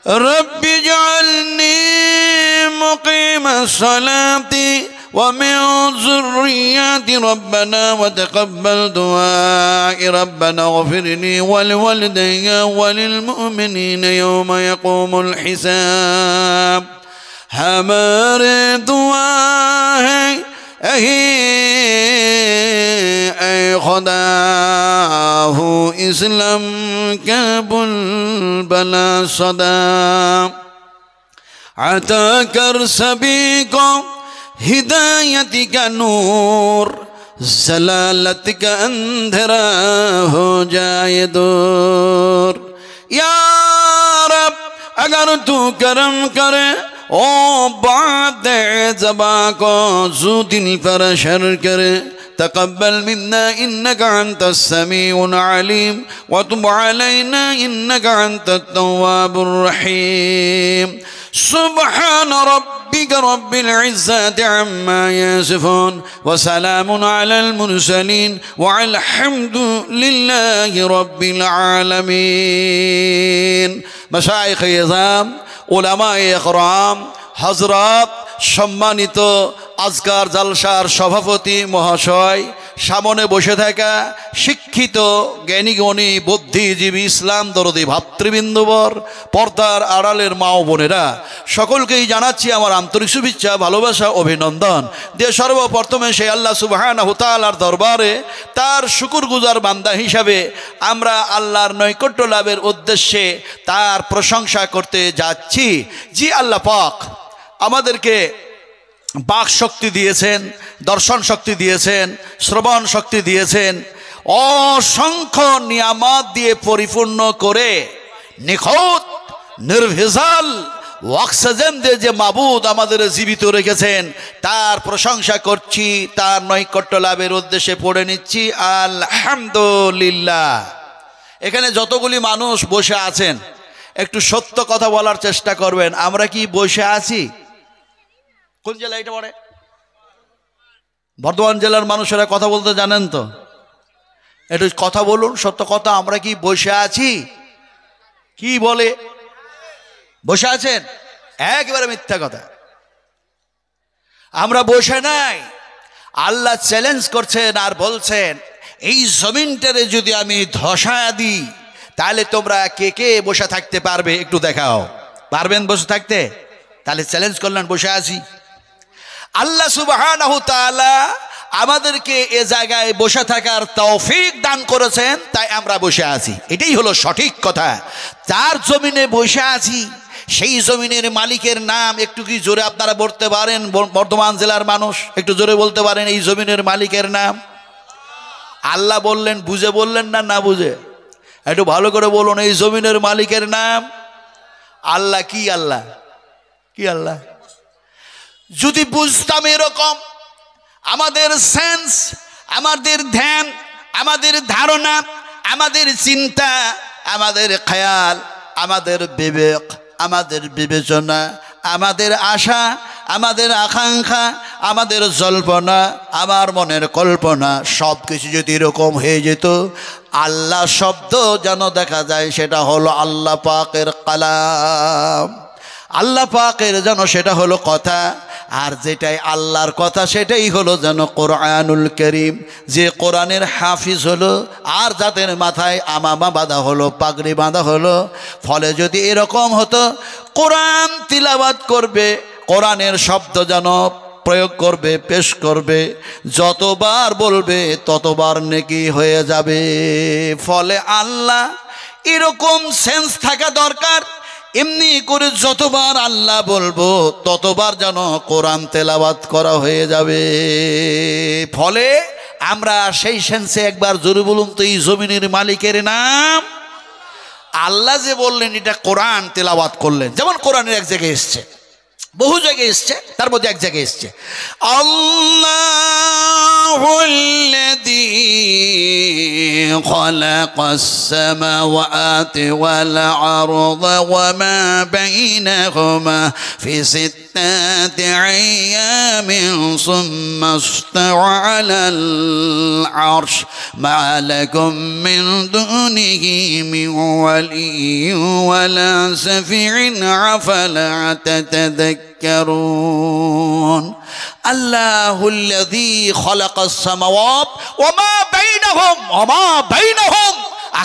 رب اجعلني مقيم الصلاة ومن ذريتي ربنا وتقبل دعائي ربنا اغفر لي ولوالدي وللمؤمنين يوم يقوم الحساب हमारे दुआ है ऐ खुदा हो इस्लाम का बुलबुला सदा अता कर सभी को हिदायत का नूर जलालत का अंधेरा हो जाए दूर या रब अगर तू करम करे ओ बात ज़बा को ज़ू दिल पर शर करे तक़ब्बल मिन्ना इन्नका अंतस समीउल अलीम व तुब अलैना इन्नका अंतत तव्वाबुर रहीम सुब्हान रब्बिका रब्बिल इज़्ज़ति अम्मा यसिफून व सलामुन अलल मुरसलीन व अल्हम्दुलिल्लाहि रब्बिल आलमीन। मशाइख़ इज़ाम, उलमाए इकराम, हजरत, सम्मानित আজকার জালসার সভাপতি মহাশয়, সামনে বসে থাকা শিক্ষিত জ্ঞানীগণী বুদ্ধিজীবী ইসলাম দরদি ভাতৃবৃন্দবর, পর্দার আড়ালের মা ও বোনেরা, সকলকেই জানাচ্ছি আমার আন্তরিক শুভেচ্ছা, ভালোবাসা, অভিনন্দন দিয়ে সর্বপ্রথমে সেই আল্লাহ সুবহানাহু তাআলার দরবারে তার শুকরগুজার বান্দা হিসাবে আমরা আল্লাহর নৈকট্য লাভের উদ্দেশ্যে তার প্রশংসা করতে যাচ্ছি। জি আল্লাহ পাক আমাদেরকে বাক শক্তি দিয়েছেন, দর্শন শক্তি দিয়েছেন, শ্রবণ শক্তি দিয়েছেন, অসংখ্য নিয়ামত দিয়ে পরিপূর্ণ করে নিখুঁত নির্ভেজাল অক্সিজেন দিয়ে যে মাবুদ আমাদের জীবিত রেখেছেন তার প্রশংসা করছি, তার নৈকট্য লাভের উদ্দেশ্যে পড়ে নিচ্ছি আলহামদুলিল্লাহ। এখানে যতগুলি মানুষ বসে আছেন একটু সত্য কথা বলার চেষ্টা করবেন। আমরা কি বসে আছি? কোন জেলা এটা পড়ে? বর্ধমান জেলার মানুষেরা কথা বলতে জানেন তো? একটু কথা বলুন, সত্য কথা। আমরা কি বসে আছি? কি বলে বসে আছেন? একেবারে মিথ্যা কথা। আমরা বসে নাই। আল্লাহ চ্যালেঞ্জ করছেন আর বলছেন এই জমিনটারে যদি আমি ধসা দিই তাহলে তোমরা কে কে বসে থাকতে পারবে? একটু দেখাও। পারবেন বসে থাকতে? তাহলে চ্যালেঞ্জ করলেন বসে আছি। আল্লাহ সুবহানাহু তাআলা আমাদেরকে এ জায়গায় বসে থাকার তৌফিক দান করেছেন, তাই আমরা বসে আছি। এটাই হলো সঠিক কথা। যার জমিনে বসে আছি সেই জমিনের মালিকের নাম একটু কি জোরে আপনারা বলতে পারেন? বর্ধমান জেলার মানুষ একটু জোরে বলতে পারেন এই জমিনের মালিকের নাম? আল্লাহ বললেন, বুঝে বললেন না না বুঝে? একটু ভালো করে বলুন, এই জমিনের মালিকের নাম আল্লাহ। কি আল্লাহ? কি আল্লাহ? যদি বুঝতাম এরকম, আমাদের সেন্স, আমাদের ধ্যান, আমাদের ধারণা, আমাদের চিন্তা, আমাদের খেয়াল, আমাদের বিবেক, আমাদের বিবেচনা, আমাদের আশা, আমাদের আকাঙ্ক্ষা, আমাদের জল্পনা, আমার মনের কল্পনা সব কিছু যদি এরকম হয়ে যেত, আল্লাহ শব্দ যেন দেখা যায় সেটা হলো আল্লাহ পাকের কালাম, আল্লাহ পাকের যেন সেটা হলো কথা, আর যেটাই আল্লাহর কথা সেটাই হলো যেন কোরআনুল কারীম। যে কোরআনের হাফিজ হলো আর যাদের মাথায় আমামা বাঁধা হলো, পাগড়ি বাঁধা হলো, ফলে যদি এরকম হতো কোরআন তিলাওয়াত করবে, কোরআনের শব্দ যেন প্রয়োগ করবে, পেশ করবে, যতবার বলবে ততবার নেকি হয়ে যাবে। ফলে আল্লাহ এরকম সেন্স থাকা দরকার, এমনি করে যতবার আল্লাহ বলবো ততবার যেন কোরআন তেলাওয়াত করা হয়ে যাবে। ফলে আমরা সেই সেন্সে একবার জোরে বলুন তো, এই জমিনের মালিকের নাম আল্লাহ। যে বললেন এটা কোরআন তেলাওয়াত করলেন, যেমন কোরআনের এক জায়গায় এসছে, বহু জায়গায় এসছে, তার মধ্যে এক জায়গায় এসছে আল্লাহ الذي خلق السماوات والأرض وما بينهما في 6 أيام ثم استوى على العرش ما لكم من دونه من ولي ولا شفيع أفلا تتذكرون الله الذي خلق السماوات وما بينهم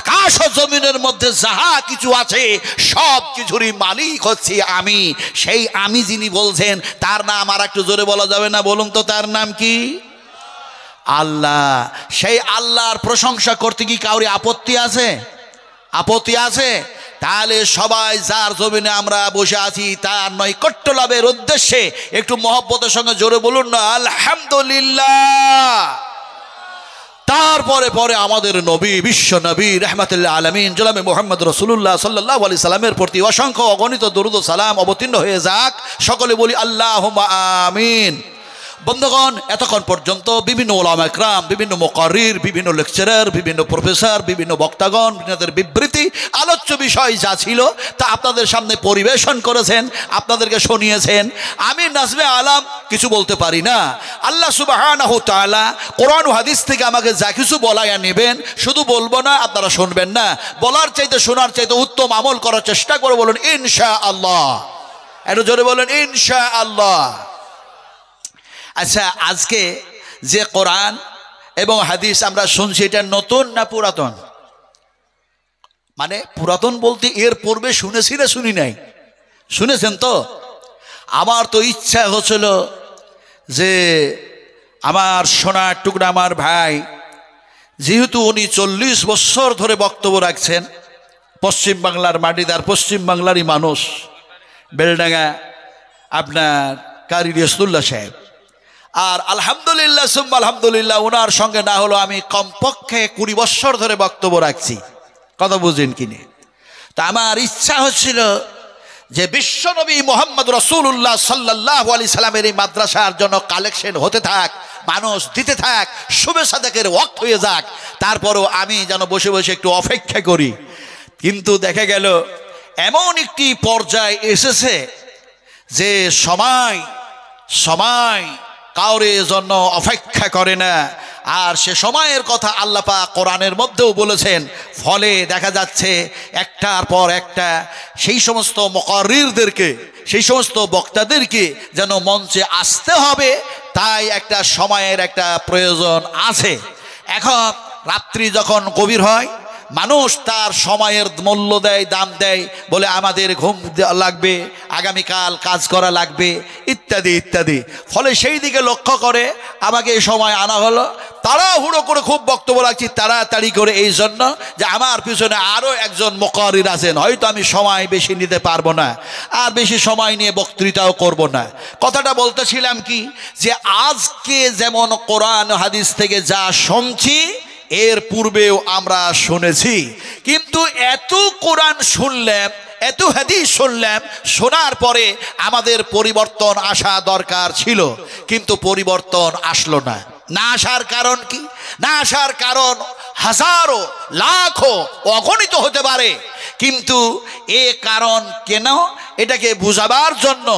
আকাশ ও জমিনের মধ্যে যাহা কিছু আছে সব কিছুরই মালিক হচ্ছে আমি। সেই আমি যিনি বলছেন তার নাম আর একটু জোরে বলা যাবে না? বলুন তো তার নাম কি? আল্লাহ। সেই আল্লাহর প্রশংসা করতে কি কাউরি আপত্তি আছে? আপত্তি আছে? তাহলে সবাই যার জমিনে আমরা বসে আছি তার নৈকট্য লাভের উদ্দেশ্যে একটু মহব্বতের সঙ্গে জোরে বলুন না আলহামদুলিল্লাহ। তারপরে পরে আমাদের নবী, বিশ্ব নবী রাহমাতুল আলামিন জনাবে মুহাম্মদ রাসূলুল্লাহ সাল্লাল্লাহু আলাইহি সাল্লামের প্রতি অসংখ্য অগণিত দরুদ ও সালাম অবতীর্ণ হয়ে যাক। সকলে বলি আল্লাহুম্মা আমিন। বন্ধুগণ, এতক্ষণ পর্যন্ত বিভিন্ন উলামা ইকরাম, বিভিন্ন মুকাররির, বিভিন্ন লেকচারার, বিভিন্ন প্রফেসর, বিভিন্ন বক্তাগণ আপনাদের বিবৃতি আলোচ্য বিষয় যা ছিল তা আপনাদের সামনে পরিবেশন করেছেন, আপনাদেরকে শুনিয়েছেন। আমি নাজমে আলম কিছু বলতে পারি না। আল্লাহ সুবহানাহু ওয়া তাআলা কোরআন ও হাদিস থেকে আমাকে যা কিছু বলাইয়া নেবেন, শুধু বলবো না, আপনারা শুনবেন না, বলার চাইতে শোনার চাইতে উত্তম আমল করার চেষ্টা করে বলুন ইনশাআল্লাহ। একটু জোরে বলুন ইনশাআল্লাহ। আচ্ছা, আজকে যে কোরআন এবং হাদিস আমরা শুনছি এটা নতুন না পুরাতন? মানে পুরাতন বলতে এর পূর্বে শুনেছি না শুনি নাই? শুনেছেন তো? আমার তো ইচ্ছা হচ্ছিল যে আমার সোনার টুকরা আমার ভাই, যেহেতু উনি 40 বছর ধরে বক্তব্য রাখছেন, পশ্চিম বাংলার মাটিদার পশ্চিম বাংলারই মানুষ, বেলডাঙ্গা আপনার কারি রসুল্লাহ সাহেব, আর আলহামদুলিল্লাহ সুম্মা আলহামদুলিল্লাহ ওনার সঙ্গে না হলো আমি কমপক্ষে 20 বছর ধরে বক্তব্য রাখছি। কথা বুঝেন কিনে? তা আমার ইচ্ছা হচ্ছিল যে বিশ্বনবী মুহাম্মদ রাসূলুল্লাহ সাল্লাল্লাহু আলাইহি সাল্লামের এই মাদ্রাসার জন্য কালেকশন হতে থাক, মানুষ দিতে থাক, শুভে সাদেকের ওয়াক্ত হয়ে যাক, তারপরও আমি যেন বসে বসে একটু অপেক্ষা করি। কিন্তু দেখা গেল এমন একটি পর্যায়ে এসেছে যে সময় কাউরের জন্য অপেক্ষা করে না। আর সে সময়ের কথা আল্লাহ পাক কোরআনের মধ্যেও বলেছেন। ফলে দেখা যাচ্ছে একটার পর একটা সেই সমস্ত মুকাররিরদেরকে, সেই সমস্ত বক্তাদেরকে যেন মঞ্চে আসতে হবে, তাই একটা সময়ের একটা প্রয়োজন আছে। এখন রাত্রি যখন গভীর হয়, মানুষ তার সময়ের মূল্য দেয়, দাম দেয়, বলে আমাদের ঘুম লাগবে, আগামীকাল কাজ করা লাগবে, ইত্যাদি ইত্যাদি। ফলে সেই দিকে লক্ষ্য করে আমাকে এই সময় আনা হলো। তাড়াহুড়ো করে খুব বক্তব্য রাখছি তাড়াতাড়ি করে, এই জন্য যে আমার পিছনে আরও একজন মুকাররির আছেন, হয়তো আমি সময় বেশি নিতে পারবো না, আর বেশি সময় নিয়ে বক্তৃতাও করব না। কথাটা বলতেছিলাম কি, যে আজকে যেমন কোরআন হাদিস থেকে যা শুনছি এর পূর্বেও আমরা শুনেছি, কিন্তু এত কোরআন শুনলাম, এত হাদিস শুনলাম, শোনার পরে আমাদের পরিবর্তন আসা দরকার ছিল, কিন্তু পরিবর্তন আসলো না। না আসার কারণ কি? না আসার কারণ হাজারো লাখো অগণিত হতে পারে, কিন্তু এ কারণ কেন এটাকে বুঝাবার জন্য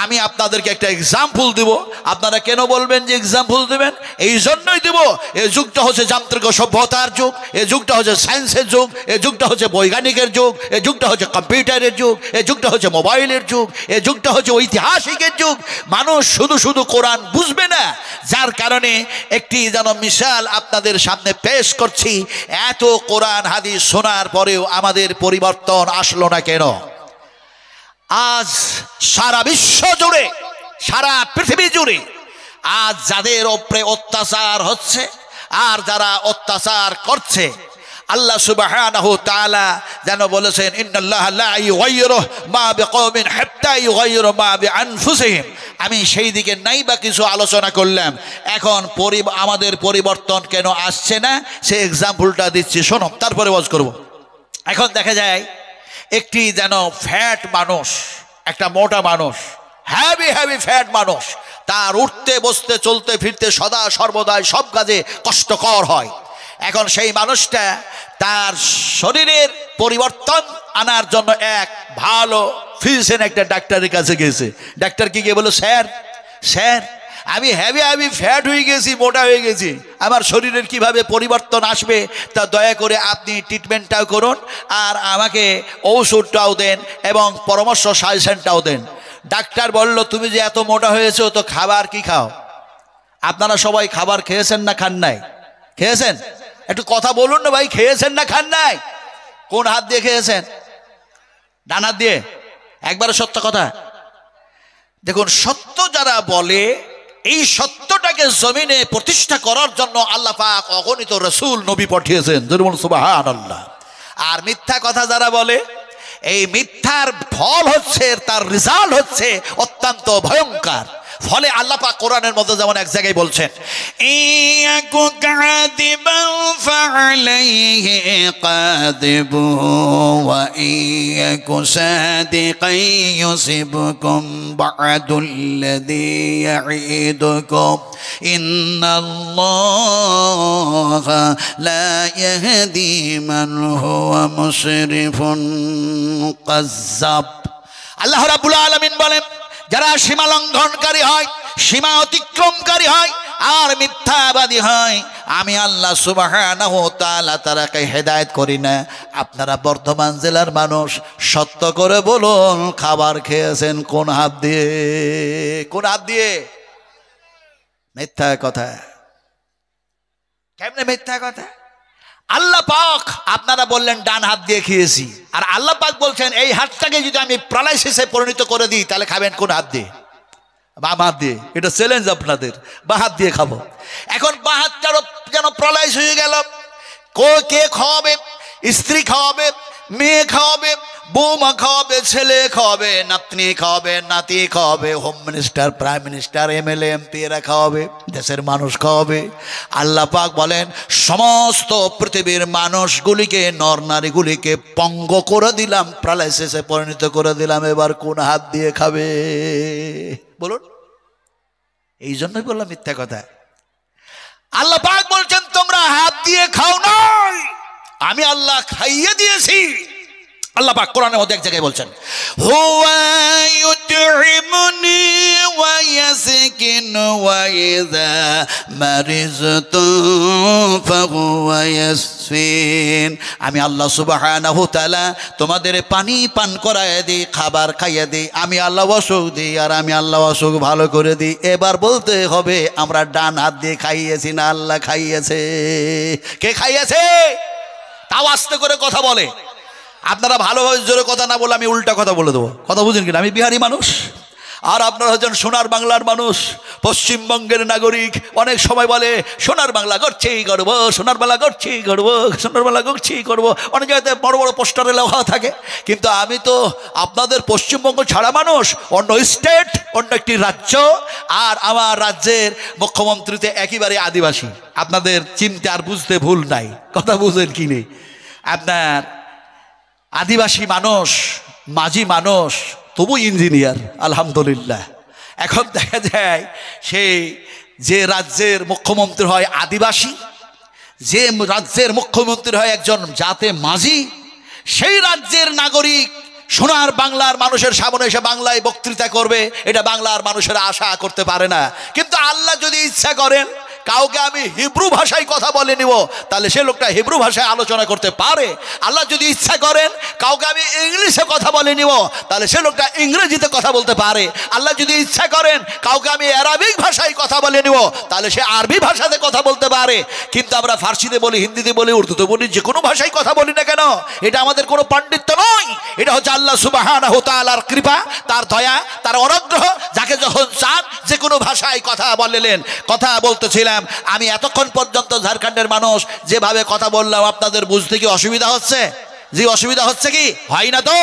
আমি আপনাদেরকে একটা এক্সাম্পল দেব। আপনারা কেন বলবেন যে এক্সাম্পল দেবেন? এই জন্যই দেব, এই যুগটা হচ্ছে যান্ত্রিক সভ্যতার যুগ, এই যুগটা হচ্ছে সায়েন্সের যুগ, এই যুগটা হচ্ছে বৈজ্ঞানিকের যুগ, এই যুগটা হচ্ছে কম্পিউটারের যুগ, এই যুগটা হচ্ছে মোবাইলের যুগ, এই যুগটা হচ্ছে ঐতিহাসিকের যুগ। মানুষ শুধু শুধু কোরআন বুঝবে না, যার কারণে একটি যেন মিসাল আপনাদের সামনে পেশ করছি। এত কোরআন হাদিস শোনার পরেও আমাদের পরিবর্তন আসলো না কেন? আজ সারা বিশ্ব জুড়ে, সারা পৃথিবী জুড়ে আজ যাদের উপরে অত্যাচার হচ্ছে আর যারা অত্যাচার করছে, আল্লাহ সুবহানাহু ওয়া তাআলা যেন বলেছেন ইন্নাল্লাহা লা ইউগাইয়িরু মা বিকওমিন হাত্তা ইউগাইয়িরু মা বিআনফুসিহিম। আমি সেই দিকে নাই বা কিছু আলোচনা করলাম। এখন আমাদের পরিবর্তন কেন আসছে না সে এক্সাম্পলটা দিচ্ছি, শোনো, তারপরে ওয়াজ করব। এখন দেখা যায় একটি যেন ফ্যাট মানুষ, একটা মোটা মানুষ, হ্যাভি ফ্যাট মানুষ, তার উঠতে বসতে চলতে ফিরতে সদা সর্বদাই সব কাজে কষ্টকর হয়। এখন সেই মানুষটা তার শরীরের পরিবর্তন আনার জন্য এক ভালো ফিজিশিয়ান একটা ডাক্তারের কাছে গেছে। ডাক্তার কি গিয়ে বলল, স্যার স্যার আমি ফ্যাট হয়ে গেছি, মোটা হয়ে গেছি, আমার শরীরের কিভাবে পরিবর্তন আসবে তা দয়া করে আপনি ট্রিটমেন্টটাও করুন আর আমাকে ঔষধটাও দেন এবং পরামর্শ সাজেশনটাও দেন। ডাক্তার বলল, তুমি যে এত মোটা হয়েছো তো খাবার কি খাও? আপনারা সবাই খাবার খেয়েছেন না খান নাই? খেয়েছেন? একটু কথা বলুন না ভাই, খেয়েছেন না খান নাই? কোন হাত দিয়ে খেয়েছেন? ডান হাত দিয়ে? একবারে সত্য কথা। দেখুন, সত্য যারা বলে এই সত্যটাকে জমিনে প্রতিষ্ঠা করার জন্য আল্লাহ পাক অগণিত রাসূল নবী পাঠিয়েছেন, সুবহানাল্লাহ। আর মিথ্যা কথা যারা বলে এই মিথ্যার ফল হচ্ছে, তার রেজাল্ট হচ্ছে অত্যন্ত ভয়ঙ্কর। ফলে আল্লাহ পাক কোরআনের মধ্যে যেমন এক জায়গায় বলছেন, ইয়াকু কাযিবান ফাআলাইহি কাযিবু ওয়া ইয়াকু সাদিকান ইউসিবকুম বা'দুল্লাযী ইয়াঈদুকুম ইন্নাল্লাহা লা ইয়াহদি মান হুয়া মুশরিফুন কাযযাব। আল্লাহ রাব্বুল আলামিন বলেন, যারা সীমা লঙ্ঘনকারী হয়, সীমা অতিক্রমকারী হয় আর মিথ্যাবাদী হয়, আমি আল্লাহ সুবহানাহু ওয়া তাআলা তারাকে হেদায়েত করি না। আপনারা বর্ধমান জেলার মানুষ, সত্য করে বলুন, খাবার খেয়েছেন কোন হাত দিয়ে? কোন হাত দিয়ে? মিথ্যা কথা। কেমনে মিথ্যা কথা? আল্লাহ পাক আপনারা বললেন ডান হাত দিয়ে খেয়েছি, আর আল্লাহ পাক বলছেন এই হাতটাকে যদি আমি প্যারালাইসিসে পরিণত করে দিই তাহলে খাবেন কোন হাত দিয়ে? বাম হাত দিয়ে। এটা চ্যালেঞ্জ আপনাদের, বাম হাত দিয়ে খাবো। এখন বাম হাতটারও যেন প্যারালাইজ হয়ে গেল। কে খাওয়াবে? স্ত্রী খাওয়াবে, মেয়ে খাওয়াবে, বৌমা খাওয়াবে, ছেলে খাওয়াবে, নাতনি খাওয়াবে, নাতি খাওয়াবে, home minister, prime minister, MLA, MP এরা খাওয়াবে, দেশের মানুষ খাওয়াবে। আল্লাহ পাক বলেন সমস্ত পৃথিবীর মানুষগুলিকে, নর নারীগুলিকে পঙ্গ করে দিলাম, প্যারালাইসিসে পরিণত করে দিলাম। এবার কোন হাত দিয়ে খাবে বলুন? এই জন্যই বললাম মিথ্যা কথা। আল্লাহ পাক বলছেন তোমরা হাত দিয়ে খাও নাই, আমি আল্লাহ খাইয়ে দিয়েছি। আল্লাহ পাক কোরআনের মধ্যে এক জায়গায় বলছেন, হুয়া ইউতইমুনি ওয়া ইয়াসকিনু ওয়া ইযা মারিযতু ফাহুয়া ইয়াসফিন। আমি আল্লাহ সুবহানাহু ওয়া তাআলা তোমাদের পানি পান করায় দিই, খাবার খাইয়ে দিই, আমি আল্লাহ অসুখ দিই আর আমি আল্লাহ অসুখ ভালো করে দিই। এবার বলতে হবে আমরা ডান হাত দিয়ে খাইয়েছি না আল্লাহ খাইয়েছে? কে খাইয়েছে? তাও আস্তে করে কথা বলে। আপনারা ভালোভাবে জোরে কথা না বলে আমি উল্টা কথা বলে দেবো। কথা বুঝেন কিনা? আমি বিহারি মানুষ আর আপনারা হচ্ছেন সোনার বাংলার মানুষ, পশ্চিমবঙ্গের নাগরিক। অনেক সময় বলে সোনার বাংলা করছেই করবো, সোনার বাংলা করছেই করবো, সোনার বাংলা করছেই করবো। অনেক জায়গাতে বড় বড় পোস্টারে লেখা থাকে, কিন্তু আমি তো আপনাদের পশ্চিমবঙ্গ ছাড়া মানুষ, অন্য স্টেট, অন্য একটি রাজ্য। আর আমার রাজ্যের মুখ্যমন্ত্রীতে একেবারে আদিবাসী। আপনাদের চিনতে আর বুঝতে ভুল নাই। কথা বুঝেন কি নেই? আপনার আদিবাসী মানুষ, মাঝি মানুষ, তবু ইঞ্জিনিয়ার, আলহামদুলিল্লাহ। এখন দেখা যায় সেই যে রাজ্যের মুখ্যমন্ত্রী হয় আদিবাসী, যে রাজ্যের মুখ্যমন্ত্রী হয় একজন জাতে মাঝি, সেই রাজ্যের নাগরিক সোনার বাংলার মানুষের সামনে এসে বাংলায় বক্তৃতা করবে, এটা বাংলার মানুষেরা আশা করতে পারে না। কিন্তু আল্লাহ যদি ইচ্ছা করেন কাউকে আমি হিব্রু ভাষায় কথা বলে নিব, তাহলে সে লোকটা হিব্রু ভাষায় আলোচনা করতে পারে। আল্লাহ যদি ইচ্ছা করেন কাউকে আমি ইংলিশে কথা বলে নিব, তাহলে সে লোকটা ইংরেজিতে কথা বলতে পারে। আল্লাহ যদি ইচ্ছা করেন কাউকে আমি আরবিক ভাষায় কথা বলে নিব, তাহলে সে আরবি ভাষাতে কথা বলতে পারে। কিন্তু আমরা ফার্সিতে বলি, হিন্দিতে বলি, উর্দুতে বলি, যে কোনো ভাষায় কথা বলি না কেন, এটা আমাদের কোনো পাণ্ডিত্য নয়। এটা হচ্ছে আল্লাহ সুবহানাহু ওয়া তাআলার কৃপা, তার দয়া, তার অনুগ্রহ। যাকে যখন চান যে কোনো ভাষায় কথা বললেন। কথা বলতেছিলাম আমি এতক্ষণ পর্যন্ত ঝাড়খণ্ডের মানুষ যেভাবে কথা বললাম, আপনাদের বুঝতে কি অসুবিধা হচ্ছে? জি অসুবিধা হচ্ছে কি? হয় না তো?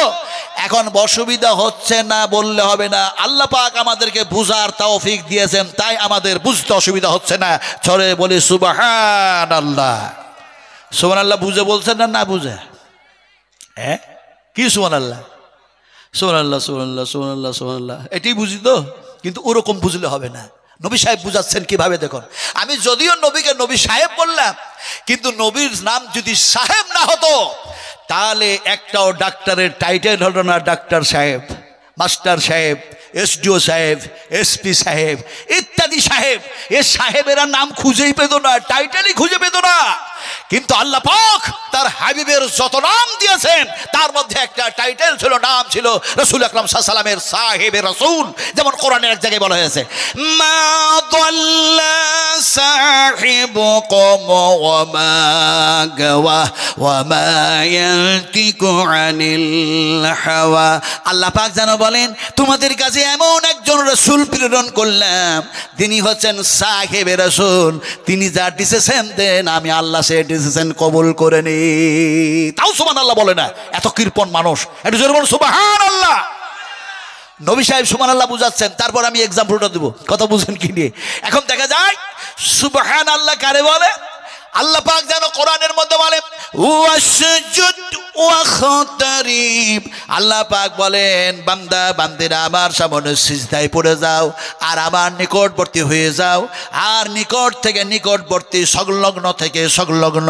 এখন অসুবিধা হচ্ছে না বললে হবে না। আল্লাহ পাক আমাদেরকে বুঝার তৌফিক দিয়েছেন, তাই আমাদের বুঝতে অসুবিধা হচ্ছে না। ছড়ে বলি সুবহানাল্লাহ। সুবহানাল্লাহ বুঝে বলছেন না, না বুঝে? হ্যাঁ কি সুবহানাল্লাহ? সুবহানাল্লাহ, সুবহানাল্লাহ, সুবহানাল্লাহ, সুবহানাল্লাহ, এটাই বুঝি তো? কিন্তু ওরকম বুঝলে হবে না। নবী সাহেব বুঝাচ্ছেন কিভাবে দেখুন। আমি যদিও নবীকে নবী সাহেব বললাম, কিন্তু নবীর নাম যদি সাহেব না হতো তাহলে একটাও ডাক্তারের টাইটেল হলো না ডাক্তার সাহেব, মাস্টার সাহেব, এসডিও সাহেব, এসপি সাহেব ইত্যাদি সাহেব। এ সাহেবেরা নাম খুঁজেই পেত না, টাইটেলই খুঁজে পেত না। কিন্তু আল্লাহ পাক তার হাবিবের যত নাম দিয়েছেন তার মধ্যে একটা টাইটেল ছিল, নাম ছিল রাসূল আকরাম সাল্লাল্লাহু আলাইহি ওয়াসাল্লামের সাহেবে রাসূল। যেমন কোরআনের এক জায়গায় বলা হয়েছে, মা দাল্লা সাহিবুকুম ওয়া মা গাওয়া ওয়া মা ইয়ানতিকু আনিল হাওয়া। আল্লাহ পাক যেন বলেন তোমাদের কাছে এমন একজন রাসূল প্রেরণ করলাম, তিনি হচ্ছেন সাহেবে রাসূল। তিনি যা ডিসিশন দেন আমি আল্লাহ সে ডিসিশন কবুল করে নি। তাও সুবহানাল্লাহ বলে না, এত কৃপণ মানুষ। একটু জোরে বলুন সুবহানাল্লাহ। নবী সাহেব সুবহানাল্লাহ বুঝাচ্ছেন, তারপর আমি এক্সাম্পলটা দেবো, কথা বুঝেন কি নিয়ে। এখন দেখা যায় সুবহানাল্লাহ কারে বলে। আল্লাহ পাক যেন কোরআনের মধ্যে বলে ওয়াসজুদ ওয়াখতারিব। আল্লাহ পাক বলেন বান্দা বান্দিরা আমার সামনে সিজদায় পড়ে যাও আর আমার নিকটবর্তী হয়ে যাও, আর নিকট থেকে নিকটবর্তী, সংলগ্ন থেকে সংলগ্ন,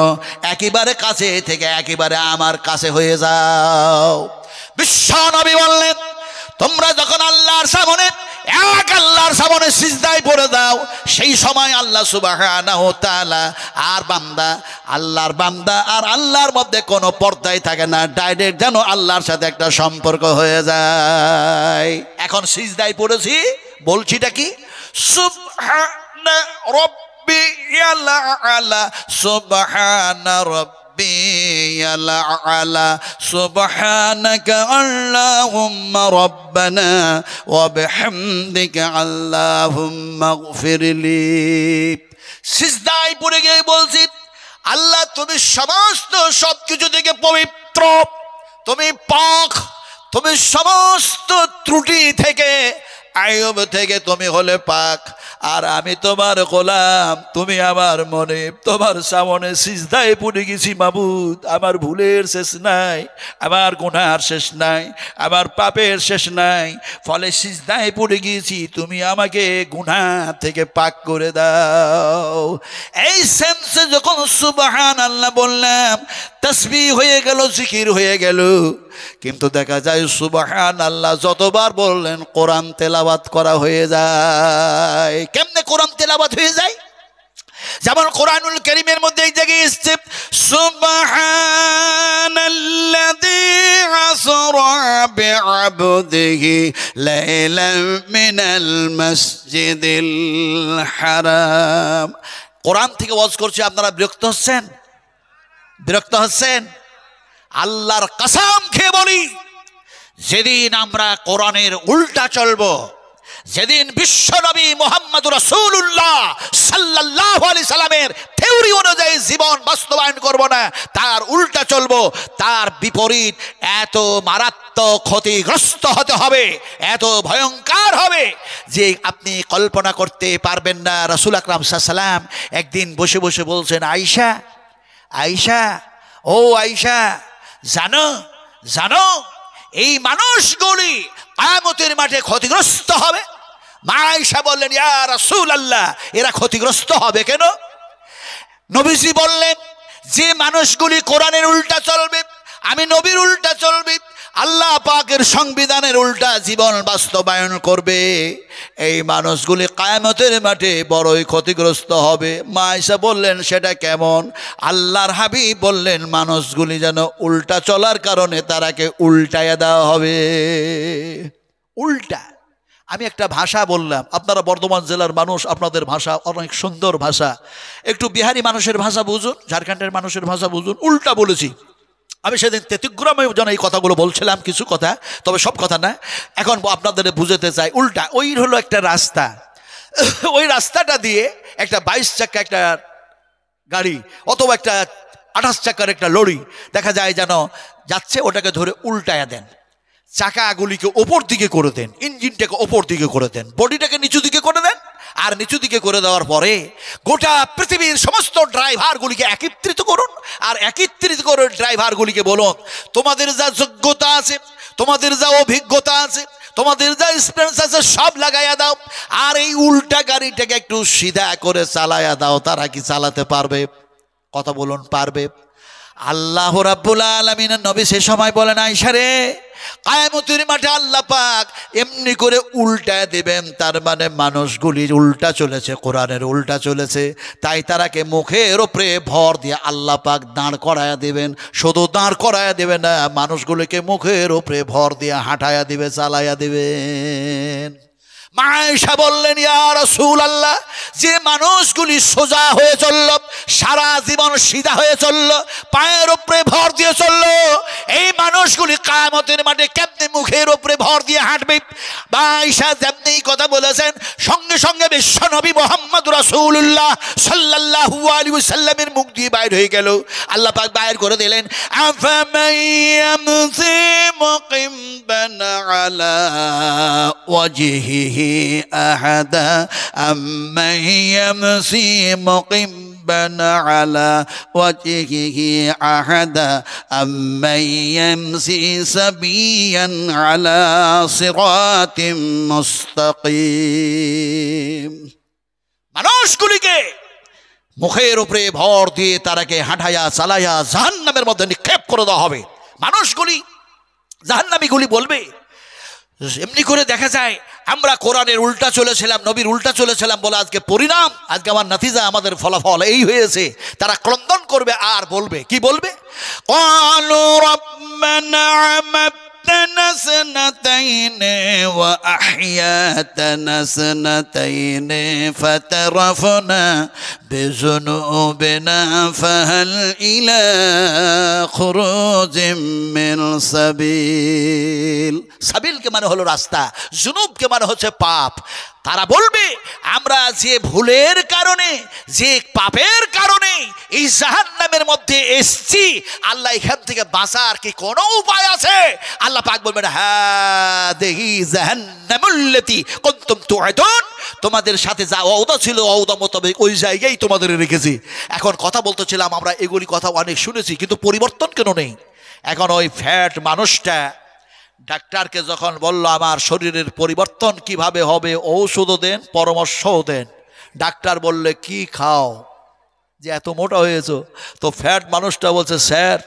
একেবারে কাছে থেকে একেবারে আমার কাছে হয়ে যাও। বিশ্ব নবী বললেন তোমরা যখন আল্লাহর সামনে, এক আল্লাহর সামনে সিজদায় পড়ে দাও, সেই সময় আল্লাহ সুবহানাহু ওয়া তাআলা আর বান্দা, আল্লাহর বান্দা আর আল্লাহর মধ্যে কোনো পর্দাই থাকে না, ডাইরেক্ট যেন আল্লাহর সাথে একটা সম্পর্ক হয়ে যায়। এখন সিজদায় পড়েছি, বলছিটা কি? সুবহানা রাব্বিয়াল আলা, সুবহানা রাব্বিয়াল আলা, সুবহানাকা আল্লাহুম্মা রাব্বানা ওয়া বিহামদিকা আল্লাহুম্মা গফিরলি। সিজদায় পড়ে গিয়ে বলছি আল্লাহ তুমি সমস্ত সবকিছু থেকে পবিত্র, তুমি পাক, তুমি সমস্ত ত্রুটি থেকে, আয়ব থেকে তুমি হলে পাক, আর আমি তোমার গোলাম, তুমি আমার মনে তোমার সামনে সিজদায় পড়ে গেছি মাবুদ। আমার ভুলের শেষ নাই, আমার গুনার শেষ নাই, আমার পাপের শেষ নাই, ফলে সিজদায় পড়ে গিয়েছি, তুমি আমাকে গুনাহ থেকে পাক করে দাও। এই সেন্সে যখন সুবহানাল্লাহ বললাম, তাসবিহ হয়ে গেল, জিকির হয়ে গেল। কিন্তু দেখা যায় সুবহানাল্লাহ যতবার বললেন কোরআন তেলাওয়াত করা হয়ে যায়। কেমনে কোরআন তেলাওয়াত হয়ে যায়? যেমন কোরআনুল কারীমের মধ্যে এই জায়গায় এসেছে সুবহানাল্লাযী আসরা বিআবদিহি লাইলাম মিনাল মাসজিদিল হারাম। কোরআন থেকে ওয়াজ করছি, আপনারা বিরক্ত হচ্ছেন? বিরক্ত হচ্ছেন? আল্লাহর কসম খেয়ে বলি, যেদিন আমরা কোরআনের উল্টা চলবো, যেদিন বিশ্বনবী মুহাম্মদ রাসূলুল্লাহ সাল্লাল্লাহু আলাইহি সাল্লামের থিওরি অনুযায়ী জীবন বাস্তবায়ন করব না, তার উল্টা চলবো, তার বিপরীত এত মারাত্মক ক্ষতিগ্রস্ত হতে হবে, এত ভয়ঙ্কর হবে যে আপনি কল্পনা করতে পারবেন না। রাসূল আকরাম সাল্লাল্লাহু আলাইহি সাল্লাম একদিন বসে বসে বলছেন, আয়েশা, আয়েশা, ও আয়েশা, জানো জানো এই মানুষগুলি কিয়ামতের মাঠে ক্ষতিগ্রস্ত হবে। মা আয়েশা বললেন, ইয়া রাসূলুল্লাহ, এরা ক্ষতিগ্রস্ত হবে কেন? নবীজি বললেন, যে মানুষগুলি কোরআনের উল্টা চলবে, আমি নবীর উল্টা চলবে, আল্লাহ পাকের সংবিধানের উল্টা জীবন বাস্তবায়ন করবে, এই মানুষগুলি কিয়ামতের মাঠে বড়ই ক্ষতিগ্রস্ত হবে। মা আয়েশা বললেন, সেটা কেমন? আল্লাহর হাবিব বললেন, মানুষগুলি যেন উল্টা চলার কারণে তারাকে উল্টায়া দেওয়া হবে। উল্টা। আমি একটা ভাষা বললাম, আপনারা বর্ধমান জেলার মানুষ, আপনাদের ভাষা অনেক সুন্দর ভাষা, একটু বিহারি মানুষের ভাষা বুঝুন, ঝাড়খণ্ডের মানুষের ভাষা বুঝুন। উল্টা বলেছি আমি সেদিন তেতিগ্রামে যেন এই কথাগুলো বলছিলাম, কিছু কথা, তবে সব কথা না। এখন আপনাদের বুঝাতে চাই উল্টা। ওই হলো একটা রাস্তা, ওই রাস্তাটা দিয়ে একটা 22 চাকা একটা গাড়ি অথবা একটা 28 চাকার একটা লরি দেখা যায় যেন যাচ্ছে, ওটাকে ধরে উল্টায়া দেন, চাকাগুলিকে ওপর দিকে করে দেন, ইঞ্জিনটাকে ওপর দিকে করে দেন, বডিটাকে নিচু দিকে করে দেন, আর নিচু দিকে করে দেওয়ার পরে গোটা পৃথিবীর সমস্ত ড্রাইভারগুলিকে একত্রিত করুন, আর একত্রিত করে ড্রাইভারগুলিকে বলুন, তোমাদের যা যোগ্যতা আছে, তোমাদের যা অভিজ্ঞতা আছে, তোমাদের যা স্পেন্স আছে সব লাগাইয়া দাও, আর এই উল্টা গাড়িটাকে একটু সিধা করে চালাইয়া দাও। তারা কি চালাতে পারবে? কথা বলুন, পারবে? আল্লাহ রাব্বুল আলামিনের নবী সে সময় বলেন, আয়েশা রে, কিয়ামতের মাঠে আল্লাহ পাক এমনি করে উল্টা দেবেন, তার মানে মানুষগুলি উল্টা চলেছে, কোরআনের উল্টা চলেছে, তাই তারাকে মুখের ওপরে ভর দিয়ে আল্লাহ পাক দাঁড় করায়া দেবেন। শুধু দাঁড় করায়া দেবেন না, মানুষগুলিকে মুখের ওপরে ভর দিয়ে হাঁটায়া দিবে, চালাইয়া দিবেন। মা আয়েশা বললেন, ইয়া রাসূলুল্লাহ, যে মানুষগুলি সোজা হয়ে চলল, সারা জীবন সিধা হয়ে চলল, পায়ের উপরে ভর দিয়ে চলল, এই মানুষগুলি কিয়ামতের মাঠে কেমনে মুখের উপরে ভর দিয়ে হাঁটবে? মা আয়েশা যেমনি কথা বলেছেন, সঙ্গে সঙ্গে বিশ্বনবী মুহাম্মদ রাসূলুল্লাহ সাল্লাল্লাহু আলাইহি ওয়াসাল্লামের মুখ দিয়ে বাইর হয়ে গেল। আল্লাহ পাক বাইর করে দিলেন, আফামান ইয়ামসি মুকিম্বান আলা ওয়াজহিহি أحدا أمن يمشي مقبا على وجهه أحدا أمن يمشي سبيا على صراط مستقيم। মানুষগুলিকে মুখের উপরে ভর দিয়ে তারাকে হাঁটাইয়া চালাইয়া জাহান্নামের মধ্যে নিক্ষেপ করে দেওয়া হবে। মানুষগুলি, জাহান্নামীগুলি বলবে, এমনি করে দেখা যায় আমরা কোরআনের উল্টা চলেছিলাম, নবীর উল্টা চলেছিলাম বলে আজকে পরিণাম, আজকে আমার নাতিজা, আমাদের ফলাফল এই হয়েছে। তারা ক্রন্দন করবে আর বলবে, কি বলবে? ক্বালু রাব্বানা আমাতনা সানাতাইন ওয়া আহইয়াতানা সানাতাইন ফাতারাফনা বিযুনুবিনা ফাহাল ইলা খুরুজিম মিন সাবিল। সাবিলকে মানে হলো রাস্তা, জুনুবকে মানে হচ্ছে পাপ। তারা বলবে, আমরা যে ভুলের কারণে, যে পাপের কারণে এই জাহান্নামের মধ্যে এসছি, আল্লাহ এখান থেকে বাঁচার কি কোনো উপায় আছে? আল্লাহ পাক বলবেন, হ্যাঁ, দেখি জাহান্নামুল্লাতী কুনতুম তুআদুন, তোমাদের সাথে যা ওয়াদা ছিল ওয়াদা মোতাবেক ওই জায়গায় তোমাদের রেখেছি। এখন কথা বলতেছিলাম, আমরা এগুলি কথা অনেক শুনেছি, কিন্তু পরিবর্তন কেন নেই? এখন ওই ফ্যাট মানুষটা ডাক্তারকে যখন বলল আমার শরীরের পরিবর্তন কিভাবে হবে, ঔষধও দেন, পরামর্শও দেন। ডাক্তার বললে, কি খাও যে এত মোটা হয়েছো? তো ফ্যাট মানুষটা বলছে, স্যার,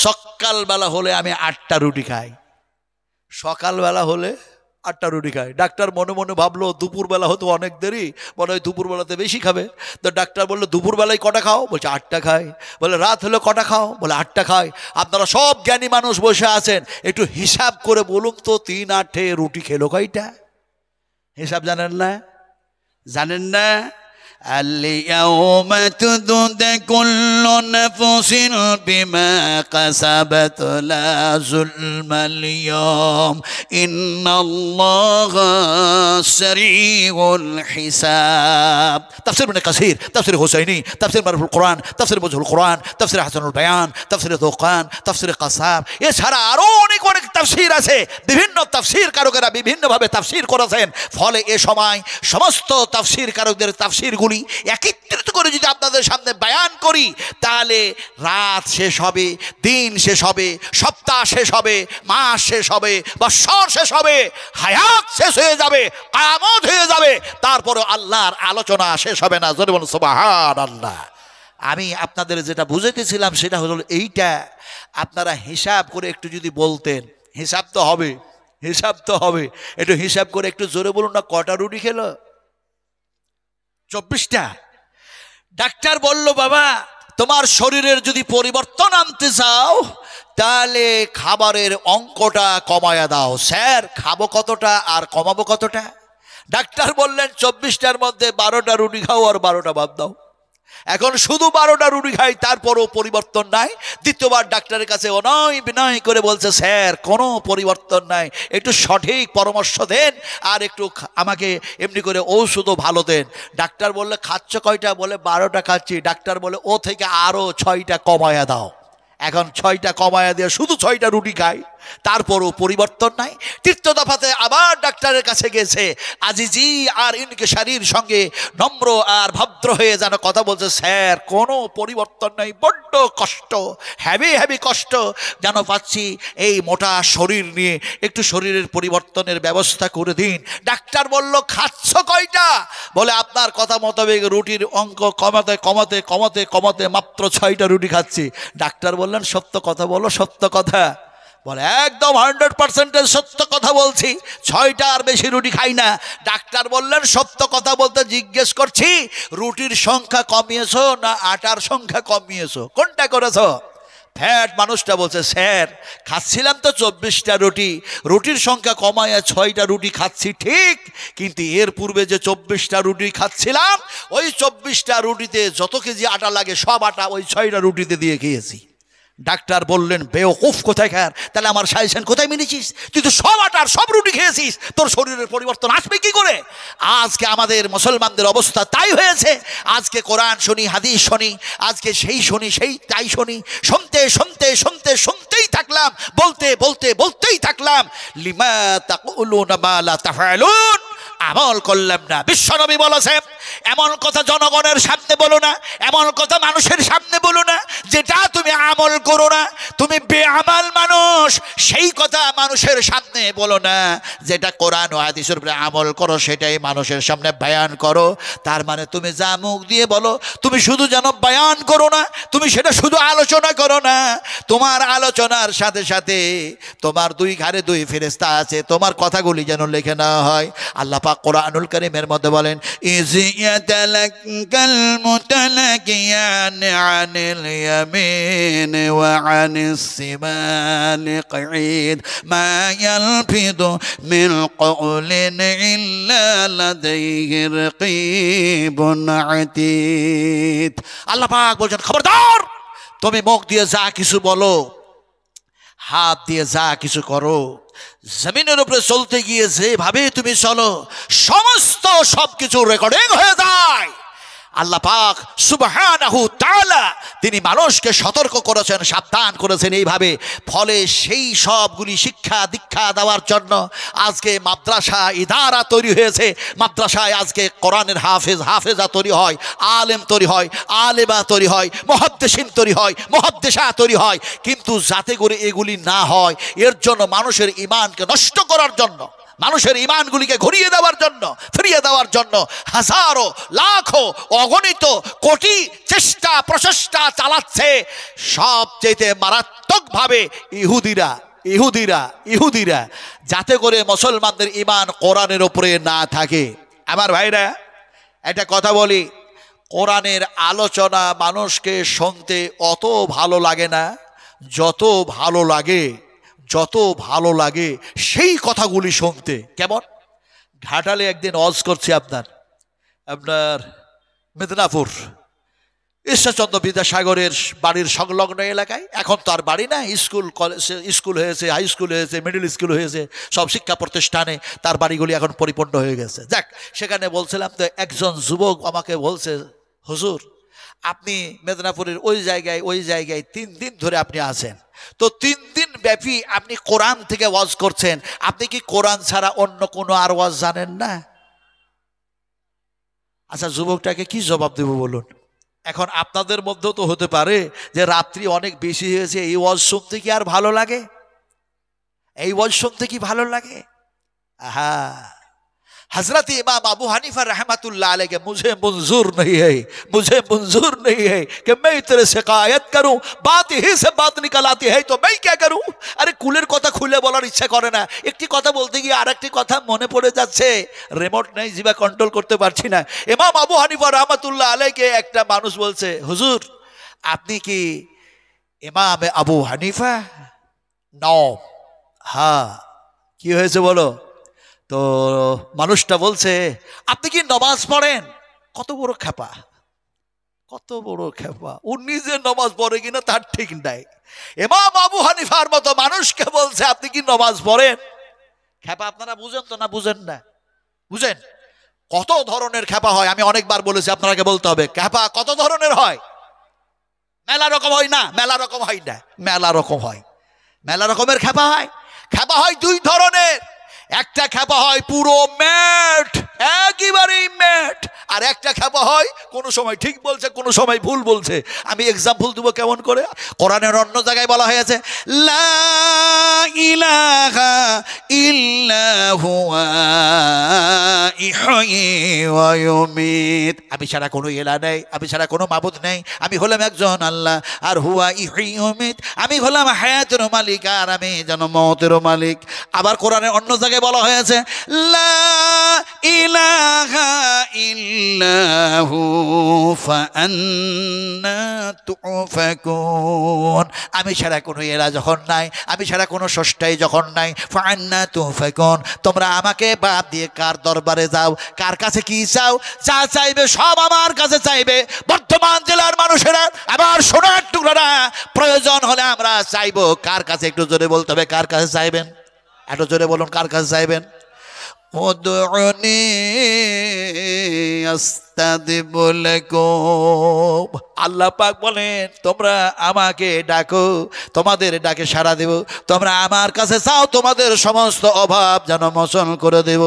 সকালবেলা হলে আমি 8টা রুটি খাই, সকালবেলা হলে 8টা রুটি খাই। ডাক্তার মনে মনে ভাবলো, দুপুরবেলা হতো অনেক দেরি, মনে হয় দুপুরবেলাতে বেশি খাবে। তো ডাক্তার বললো, দুপুরবেলায় কটা খাও? বলছে 8টা খাই। বলে রাত হলে কটা খাও? বলে 8টা খাই। আপনারা সব জ্ঞানী মানুষ বসে আছেন, একটু হিসাব করে বলুন তো, 3 8 রুটি খেলো কয়টা? হিসাব জানেন না? জানেন না? اليوم تجزى كل نفس بما كسبت لا ظلم اليوم إن الله سريع الحساب। تفسير ابن كثير، تفسير حسيني، تفسير معرفة القرآن، تفسير وجه القرآن، تفسير حسن البيان، تفسير ذوقان، تفسير قصاب, এছাড়া আরো অনেক অনেক তাফসীর আছে। বিভিন্ন তাফসীর কারকেরা বিভিন্নভাবে তাফসীর করেছেন। ফলে এ সময় সমস্ত তাফসীর কারকদের তাফসীরগুলি একত্রিত করে যদি আপনাদের সামনে বয়ান করি, তাহলে রাত শেষ হবে, দিন শেষ হবে, সপ্তাহ শেষ হবে, মাস শেষ হবে, বছর শেষ হবে, হায়াত শেষ হয়ে যাবে, কিয়ামত হয়ে যাবে, তারপরে আল্লাহর আলোচনা শেষ হবে না। জোরে বলুন সুবহানাল্লাহ। আমি আপনাদের যেটা বুঝাইতেছিলাম সেটা হলো এইটা, আপনারা হিসাব করে একটু যদি বলতেন, হিসাব তো হবে, হিসাব তো হবে, একটু হিসাব করে একটু জোরে বলুন না, কটা রুটি খেলো? 24টা। ডাক্তার বলল, বাবা, তোমার শরীরের যদি পরিবর্তন আনতে চাও তাহলে খাবারের অঙ্কটা কমায়া দাও। স্যার, খাবো কতটা আর কমাবো কতটা? ডাক্তার বললেন, 24টার মধ্যে 12টা রুটি খাও আর 12টা বাদ দাও। এখন শুধু 12টা রুটি খাই, তারপরও পরিবর্তন নাই। দ্বিতীয়বার ডাক্তারের কাছে অনয় বিনয় করে বলছে, স্যার, কোনো পরিবর্তন নাই, একটু সঠিক পরামর্শ দেন আর একটু আমাকে এমনি করে ঔষধও ভালো দেন। ডাক্তার বললে, খাচ্ছ কয়টা? বলে 12টা খাচ্ছি। ডাক্তার বলে, ও থেকে আরও 6টা কমায়া দাও। এখন 6টা কমায়া দিয়ে শুধু 6টা রুটি খাই, তারপরও পরিবর্তন নাই। তৃতীয় দফাতে আবার ডাক্তার ডাক্তারের কাছে গেছে, আজিজি আর ইনকিসারির সঙ্গে নম্র আর ভদ্র হয়ে যেন কথা বলছে, স্যার কোনো পরিবর্তন নেই, বড্ড কষ্ট, হ্যাভি হ্যাভি কষ্ট যেন পাচ্ছি, এই মোটা শরীর নিয়ে একটু শরীরের পরিবর্তনের ব্যবস্থা করে দিন। ডাক্তার বলল, খাচ্ছ কয়টা? বলে আপনার কথা মোতাবেক রুটির অঙ্ক কমাতে কমাতে কমাতে কমাতে মাত্র 6টা রুটি খাচ্ছি। ডাক্তার বললেন, সত্য কথা বলো, সত্য কথা। বলে, একদম 100% সত্য কথা বলছি, 6টা আর বেশি রুটি খাই না। ডাক্তার বললেন, সত্য কথা বলতে জিজ্ঞেস করছি, রুটির সংখ্যা কমিয়েছো না আটার সংখ্যা কমিয়েছো, কোনটা করেছো? ফ্যাট মানুষটা বলছে, স্যার খাচ্ছিলাম তো 24টা রুটি, রুটির সংখ্যা কমায় 6টা রুটি খাচ্ছি ঠিক, কিন্তু এর পূর্বে যে 24টা রুটি খাচ্ছিলাম, ওই 24টা রুটিতে যত কেজি আটা লাগে সব আটা ওই 6টা রুটিতে দিয়ে খেয়েছি। ডাক্তার বললেন, বেওকুফ কোথাকার, তাহলে আমার সাজেশন কোথায় মেনেছিস? তুই তো সব আটার সব রুটি খেয়েছিস, তোর শরীরের পরিবর্তন আসবে কি করে? আজকে আমাদের মুসলমানদের অবস্থা তাই হয়েছে। আজকে কোরআন শুনি, হাদিস শুনি, আজকে সেই শুনি সেই তাই শুনি, শুনতে শুনতে শুনতে শুনতেই থাকলাম, বলতে বলতে বলতেই থাকলাম, লিমা তাকুলুনা মা লা তাফআলুন, আমল করলাম না। বিশ্বনবী বলেছেন, এমন কথা জনগণের সামনে বলো না, এমন কথা মানুষের সামনে বলো না যেটা তুমি আমল করো না, তুমি বেআমাল মানুষ, সেই কথা মানুষের সামনে বলো না, যেটা কোরআন ও হাদিসের উপরে আমল করো সেটাই মানুষের সামনে বয়ান করো। তার মানে তুমি যা মুখ দিয়ে বলো, তুমি শুধু যেন বয়ান করো না, তুমি সেটা শুধু আলোচনা করো না, তোমার আলোচনার সাথে সাথে তোমার 2 ঘাড়ে 2 ফেরেশতা আছে, তোমার কথাগুলি যেন লিখে নেওয়া হয়। আল্লাহ পাক কোরআনুল কারীমের মধ্যে বলেন, ইয়াতালাক্কাল মুতালাকিয়ান আনিল ইয়ামিন ওয়া আনিস শিমালি কঈদ মা ইয়ালফিদু মিন কওলিন ইল্লা লাদাইহি রাকীবুন আতীদ। আল্লাহ পাক বলেন, খবরদার, তুমি মুখ দিয়ে যা কিছু বলো, হাত দিয়ে যা কিছু করো, জমিনের উপরে চলতে গিয়ে যেভাবে তুমি চলো, সমস্ত সবকিছু রেকর্ডিং হয়ে যায়। আল্লাহ পাক সুবহানাহু তাআলা তিনি মানুষকে সতর্ক করেছেন, সাবধান করেছেন এইভাবে। ফলে সেই সবগুলি শিক্ষা দীক্ষা দেওয়ার জন্য আজকে মাদ্রাসা ইদারা তৈরি হয়েছে। মাদ্রাসায় আজকে কোরআনের হাফেজা তৈরি হয়, আলেম তৈরি হয়, আলেমা তৈরি হয়, মুহাদ্দিসিন তৈরি হয়, মুহাদ্দিসা তৈরি হয়। কিন্তু যাতে করে এগুলি না হয়, এর জন্য মানুষের ঈমানকে নষ্ট করার জন্য, মানুষের ঈমানগুলিকে ঘুরিয়ে দেওয়ার জন্য, ফিরিয়ে দেওয়ার জন্য হাজারো লাখো অগণিত কোটি চেষ্টা প্রচেষ্টা চালাচ্ছে। সবচেয়ে মারাত্মকভাবে ইহুদিরা যাতে করে মুসলমানদের ঈমান কোরআনের উপরে না থাকে। আমার ভাইরা, একটা কথা বলি, কোরআনের আলোচনা মানুষকে শুনতে অত ভালো লাগে না, যত ভালো লাগে সেই কথাগুলি শুনতে। কেমন? ঘাটালে একদিন ওয়াজ করছি আপনার মেদিনীপুর ঈশ্বরচন্দ্র বিদ্যাসাগরের বাড়ির সংলগ্ন এলাকায়। এখন তো আর বাড়ি না, স্কুল হয়েছে, হাই স্কুল হয়েছে, মিডল স্কুল হয়েছে, সব শিক্ষা প্রতিষ্ঠানে তার বাড়িগুলি এখন পরিপূর্ণ হয়ে গেছে। যাক, সেখানে বলছিলাম তো, একজন যুবক আমাকে বলছে, হুজুর আপনি মেদিনীপুরের ওই জায়গায় 3 দিন ধরে আপনি আছেন, তো 3 দিন ব্যাপী আপনি কোরআন থেকে ওয়াজ করছেন, আপনি কি কোরআন ছাড়া অন্য কোনো আর ওয়াজ জানেন না? আচ্ছা, যুবকটাকে কি জবাব দেব বলুন? এখন আপনাদের মধ্যেও তো হতে পারে যে রাত্রি অনেক বেশি হয়েছে, এই ওয়াজ শুনতে কি আর ভালো লাগে? এই ওয়াজ শুনতে কি ভালো লাগে? আহা, हजरत इमाम अबू हनीफा रहमतुल्लाह अलैह के मुझे मंजूर नहीं है कि मैं तेरे शिकायत करूं, बात ही से बात निकल आती है तो मैं क्या करूं? अरे कुलेर कथा खुले बोलार इच्छा करे ना, एकटी कथा बोलते गिये आरेकटी कथा मने पड़े जाच्छे, रिमोट नहीं, जिभा कंट्रोल करते पारछि ना। इमाम अबू हनीफा रहमतुल्लाह अलैह के एकटा मानुष बोलছে, হুজুর আপনি কি ইমাম আবু হানিফা? नो, हाँ, কি হয়েছে বলো? তো মানুষটা বলছে, আপনি কি নামাজ পড়েন? কত বড় খেপা, ও নিজে নামাজ পড়ে কিনা তার ঠিক নাই, ইমাম আবু হানিফার মতো মানুষকে বলছে আপনি কি নামাজ পড়েন? খেপা আপনারা বুঝেন তো না বুঝেন না? বুঝেন কত ধরনের খেপা হয়? আমি অনেকবার বলেছি, আপনাকে বলতে হবে, খেপা কত ধরনের হয়? মেলা রকম হয় না, মেলা রকম হয়। মেলা রকমের খেপা হয়। খেপা হয় 2 ধরনের। একটা খেপা হয় পুরো ম্যাট, একেবারেই ম্যাট, আর একটা খেপা হয় কোনো সময় ঠিক বলছে কোনো সময় ভুল বলছে। আমি এক্সাম্পল দেবো কেমন করে। কোরআনের অন্য জায়গায় বলা হয়েছে লা ইলাহা ইল্লা হুয়া ইহয়ী ওয়া ইউমীত, আমি ছাড়া কোনো ইলাহ নেই, আমি ছাড়া কোনো মাবুদ নেই, আমি হলাম একজন আল্লাহ। আর হুয়া ইহয়ী ওয়া ইউমীত, আমি হলাম হায়াতের মালিক আর আমি যেন মওতের মালিক। আবার কোরআনের অন্য জায়গায় বলা হয়েছে লা ইলাহা ইল্লাহু ফাআন্না তুফাকুন, আমি ছাড়া কোনো ইলাহ যখন নাই, আমি ছাড়া কোনো স্রষ্টাই যখন নাই, ফাআন্না তুফাকুন, তোমরা আমাকে বাদ দিয়ে কার দরবারে যাও, কার কাছে কি চাও, যা চাইবে সব আমার কাছে চাইবে। বর্তমান জেলার মানুষেরা, আবার সোনার টুকরারা, প্রয়োজন হলে আমরা চাইবো কার কাছে, একটু জোরে বলতে হবে কার কাছে চাইবেন, একটু জোরে বলুন কার কাছে চাইবেন। উদউনি আস্তাজিব লাকুম, আল্লাহ পাক বলেন তোমরা আমাকে ডাকো, তোমাদের ডাকে সাড়া দেব, তোমরা আমার কাছে চাও, তোমাদের সমস্ত অভাব যেন মোচন করে দেব।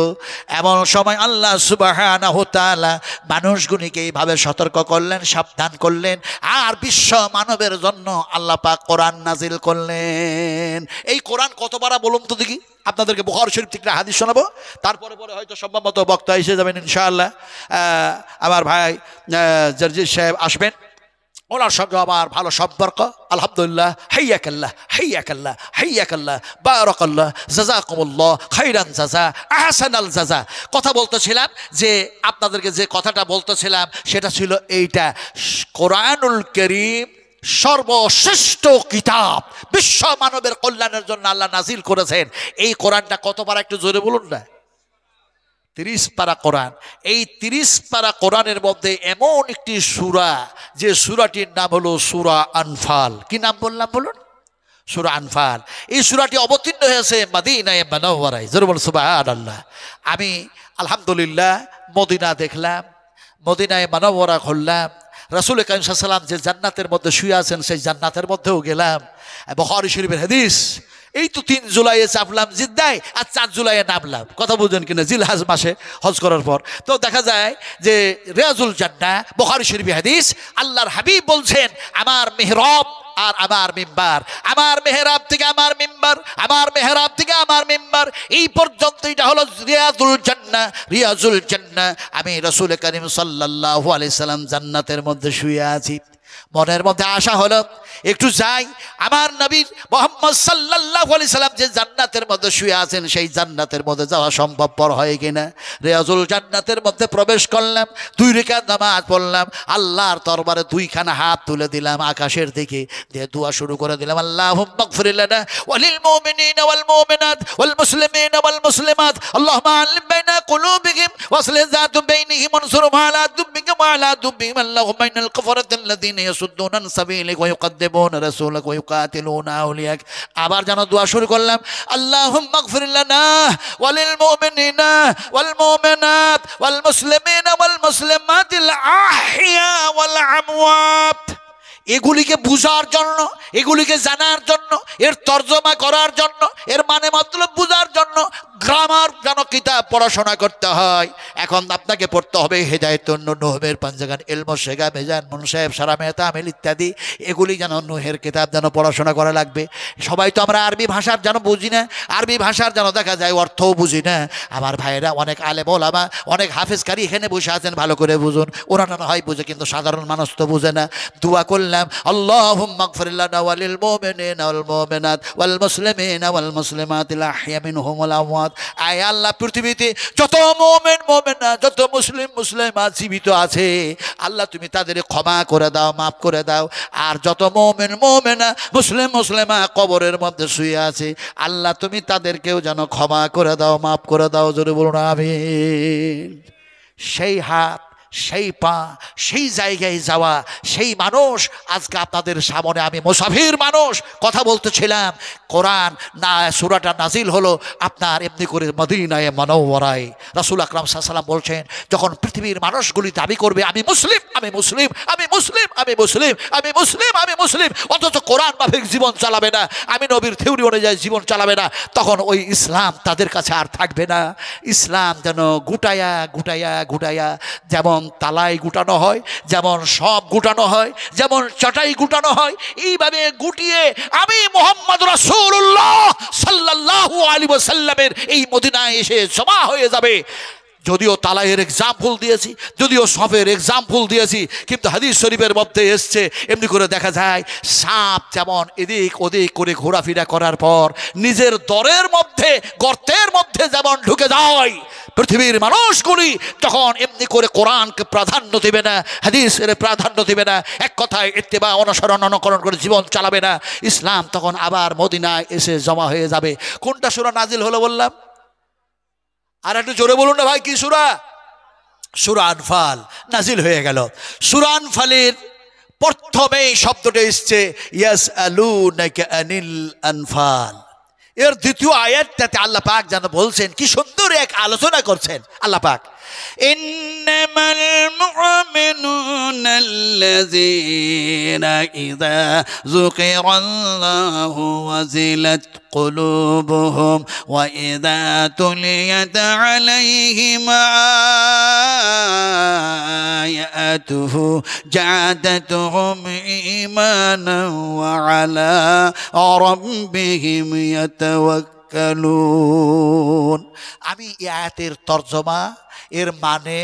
এমন সময় আল্লাহ সুবহানাহু ওয়া তাআলা মানুষগুলিকে এইভাবে সতর্ক করলেন, সাবধান করলেন, আর বিশ্ব মানবের জন্য আল্লাহ পাক কোরআন নাজিল করলেন। এই কোরআন কতবার বলুন তো দেখি, আপনাদেরকে বুখারী শরীফ থেকে হাদিস শোনাবো, তারপরে পরে হয়তো সম্ভবত বক্তা এসে যাবেন ইনশাআল্লাহ। আমার ভাই জার্জিস সাহেব আসবেন, ওনার সঙ্গে আমার ভালো সম্পর্ক আলহামদুলিল্লাহ। হাইয়াকাল্লাহ হাইয়াকাল্লাহ হাইয়াকাল্লাহ বারাকাল্লাহ জাযাকুমুল্লাহ খাইরান জাযা আহসানাল জাযা। কথা বলতেছিলাম যে আপনাদেরকে যে কথাটা বলতেছিলাম সেটা ছিল এইটা, কোরআনুল কারীম সর্বশ্রেষ্ঠ কিতাব, বিশ্ব মানবের কল্যাণের জন্য আল্লাহ নাজিল করেছেন। এই কোরআনটা কতবার একটু জোরে বলুন না? 30 পারা কোরআন। এই 30 পারা কোরআনের মধ্যে এমন একটি সূরা, যে সূরাটির নাম হলো সূরা আনফাল। কি নাম বললাম বলুন? সূরা আনফাল। এই সূরাটি অবতীর্ণ হয়েছে মদিনায়ে মুনাওয়ারায়। জোরে বলুন সুবহানাল্লাহ। আমি আলহামদুলিল্লাহ মদিনা দেখলাম, মদিনায়ে মুনাওয়ারা ঘুরলাম, রাসূল কারীম সাল্লাল্লাহু আলাইহি ওয়াসাল্লাম যে জান্নাতের মধ্যে শুয়ে আছেন সেই জান্নাতের মধ্যেও গেলাম। বুখারী শরীফের হাদিস। এই তো 3 জুলাইয়ে চাপলাম জিদ্দায়, আর 4 জুলাইয়ে নামলাম। কথা বুঝেন কিনা? জিলহজ মাসে হজ করার পর তো দেখা যায় যে রিয়াজুল জান্নাহ, বুখারী শরীফের হাদিস, আল্লাহর হাবিব বলছেন আমার মিহরাব আর আমার মিম্বার, আমার মেহরাব থেকে আমার মিম্বার, আমার মেহরাব থেকে আমার মিম্বার, এই পর্যন্ত এটা হলো রিয়াজুল জান্নাহ। রিয়াজুল জান্নাহ, আমি রাসূল কারীম সাল্লাল্লাহু আলাইহি সাল্লাম জান্নাতের মধ্যে শুয়ে আছি। মনের মধ্যে আশা হলো একটু যাই, আমার নবী মুহাম্মদ সাল্লাল্লাহু আলাইহি সাল্লাম যে জান্নাতের মধ্যে শুয়ে আছেন সেই জান্নাতের মধ্যে যাওয়া সম্ভবপর হয় কিনা। রিয়াজুল জান্নাতের মধ্যে প্রবেশ করলাম, 2 রাকাত নামাজ পড়লাম, আল্লাহর দরবারে 2খানা হাত তুলে দিলাম আকাশের দিকে, দিয়ে দোয়া শুরু করে দিলাম, আল্লাহুম্মা গফির লানা ওয়া লিল মুমিনিনা ওয়াল মুমিনাত ওয়াল মুসলিমিনা ওয়াল মুসলিমাত, আল্লাহুম্মা আলিম বাইনা কুলুবিহিম ওয়াসলিহ যাতু বাইনিহিম ওয়ানসুরহুম আলা দুব্বিকা ওয়া আলা দুব্বিহিম, আল্লাহুম্মা ইন্নাল কাফারাতাল্লাযীনা ইয়াসুদ্দুনা আন সাবিলিক ওয়া ইউকাদ্দিবুনা রাসূলাক ওয়া ইউকাতিলুনা আউলিয়াক। আবার যেন দোয়া শুরু করলাম, আল্লাহুম্মা গফির লানা ওয়া লিল মুমিনিনা ওয়াল মুমিনাত ওয়াল মুসলিমিনা ওয়াল মুসলিমাতিল আহইয়া ওয়াল আমওয়াত। এগুলিকে বুঝার জন্য, এগুলিকে জানার জন্য, এর তর্জমা করার জন্য, এর মানে মতলব বুঝার জন্য গ্রামার যেন কিতাব পড়াশোনা করতে হয়। এখন আপনাকে পড়তে হবে হেদায়েতুন নূহের পাঞ্জাগান, ইলমু শেগা মেজান মুনসাহেব সারামেতা আমিল ইত্যাদি, এগুলি যেন নূহের কিতাব যেন পড়াশোনা করা লাগবে। সবাই তো আমরা আরবি ভাষার যেন বুঝি না, আরবি ভাষার যেন দেখা যায় অর্থও বুঝি না। আমার ভাইয়েরা অনেক আলেম ওলামা, অনেক হাফেজকারী এখানে বসে আছেন, ভালো করে বুঝুন। ওনারা না হয় বুঝে, কিন্তু সাধারণ মানুষ তো বুঝে না। দোয়া করলাম, আল্লাহুম্মা গফির লানা ওয়া লিল মুমিনিনা ওয়াল মুমিনাত ওয়াল মুসলিমিনা ওয়াল মুসলিমাতিল আহইয়া মিনহুম ওয়াল আমওয়াত। আয় আল্লাহ, পৃথিবীতে যত মুমিন মুমিনা, যত মুসলিম মুসলিমা জীবিত আছে, আল্লাহ তুমি তাদের ক্ষমা করে দাও, মাফ করে দাও। আর যত মুমিন মুমিনা, মুসলিম মুসলিমা কবরের মধ্যে শুয়ে আছে, আল্লাহ তুমি তাদেরকেও যেন ক্ষমা করে দাও, মাফ করে দাও। জোরে বলুন আমিন। সেই হাত সেই পা সেই জায়গায় যাওয়া সেই মানুষ আজকে আপনাদের সামনে আমি মুসাফির মানুষ কথা বলতেছিলাম। কোরআন না সূরাটা নাজিল হলো আপনার এমনি করে মদিনায়ে মুনাওয়ারায়। রাসূল আকরাম সাল্লাল্লাহু আলাইহি ওয়াসাল্লাম বলছেন, যখন পৃথিবীর মানুষগুলি দাবি করবে আমি মুসলিম আমি মুসলিম আমি মুসলিম আমি মুসলিম আমি মুসলিম আমি মুসলিম, অথচ কোরআন মাফিক জীবন চালাবে না, আমি নবীর থিওরি অনুযায়ী জীবন চালাবে না, তখন ওই ইসলাম তাদের কাছে আর থাকবে না। ইসলাম যেন গুটায়া গুটায়া গুটায়া, যেমন তালাই গুটানো হয়, যেমন সব গুটানো হয়, যেমন চাটাই গুটানো হয়, এইভাবে গুটিয়ে আমি মুহাম্মদ রাসূলুল্লাহ সাল্লাল্লাহু আলাইহি ওয়াসাল্লামের এই মদিনায় এসে জমা হয়ে যাবে। যদিও তালাইয়ের এক্সাম্পল দিয়েছি, যদিও সফের এক্সাম্পল দিয়েছি, কিন্তু হাদিস শরীফের মধ্যে এসছে এমনি করে দেখা যায় সাপ যেমন এদিক ওদিক করে ঘোরাফেরা করার পর নিজের দরের মধ্যে গর্তের মধ্যে যেমন ঢুকে যায়, পৃথিবীর মানুষগুলি তখন এমনি করে কোরআনকে প্রাধান্য দেবে না, হাদিসের প্রাধান্য দেবে না, এক কথায় ইত্তেবা অনুসরণ অনুকরণ করে জীবন চালাবে না। ইসলাম তখন আবার মদিনায় এসে জমা হয়ে যাবে। কোনটা সূরা নাজিল হলো বললাম? আর একটু জোরে বলুন না ভাই, কি সূরা? সূরা আনফাল নাজিল হয়ে গেল। সূরা আনফালের প্রথমে শব্দটা এসছে ইয়াসআলুনাকা আনিল আনফাল। এর দ্বিতীয় আয়াতটাতে আল্লাহ পাক যেন বলছেন, কি সুন্দর এক আলোচনা করছেন আল্লাহ পাক, ইন্নামাল মুমিনুনা আল্লাযীনা ইযা যুকিরাল্লাহু ওয়াজিলাত قلوبهم وإذا تليت عليهم آياته زادتهم إيمانا وعلى ربهم يتوكلون। আমি এই আয়াতের তরজমা এর মানে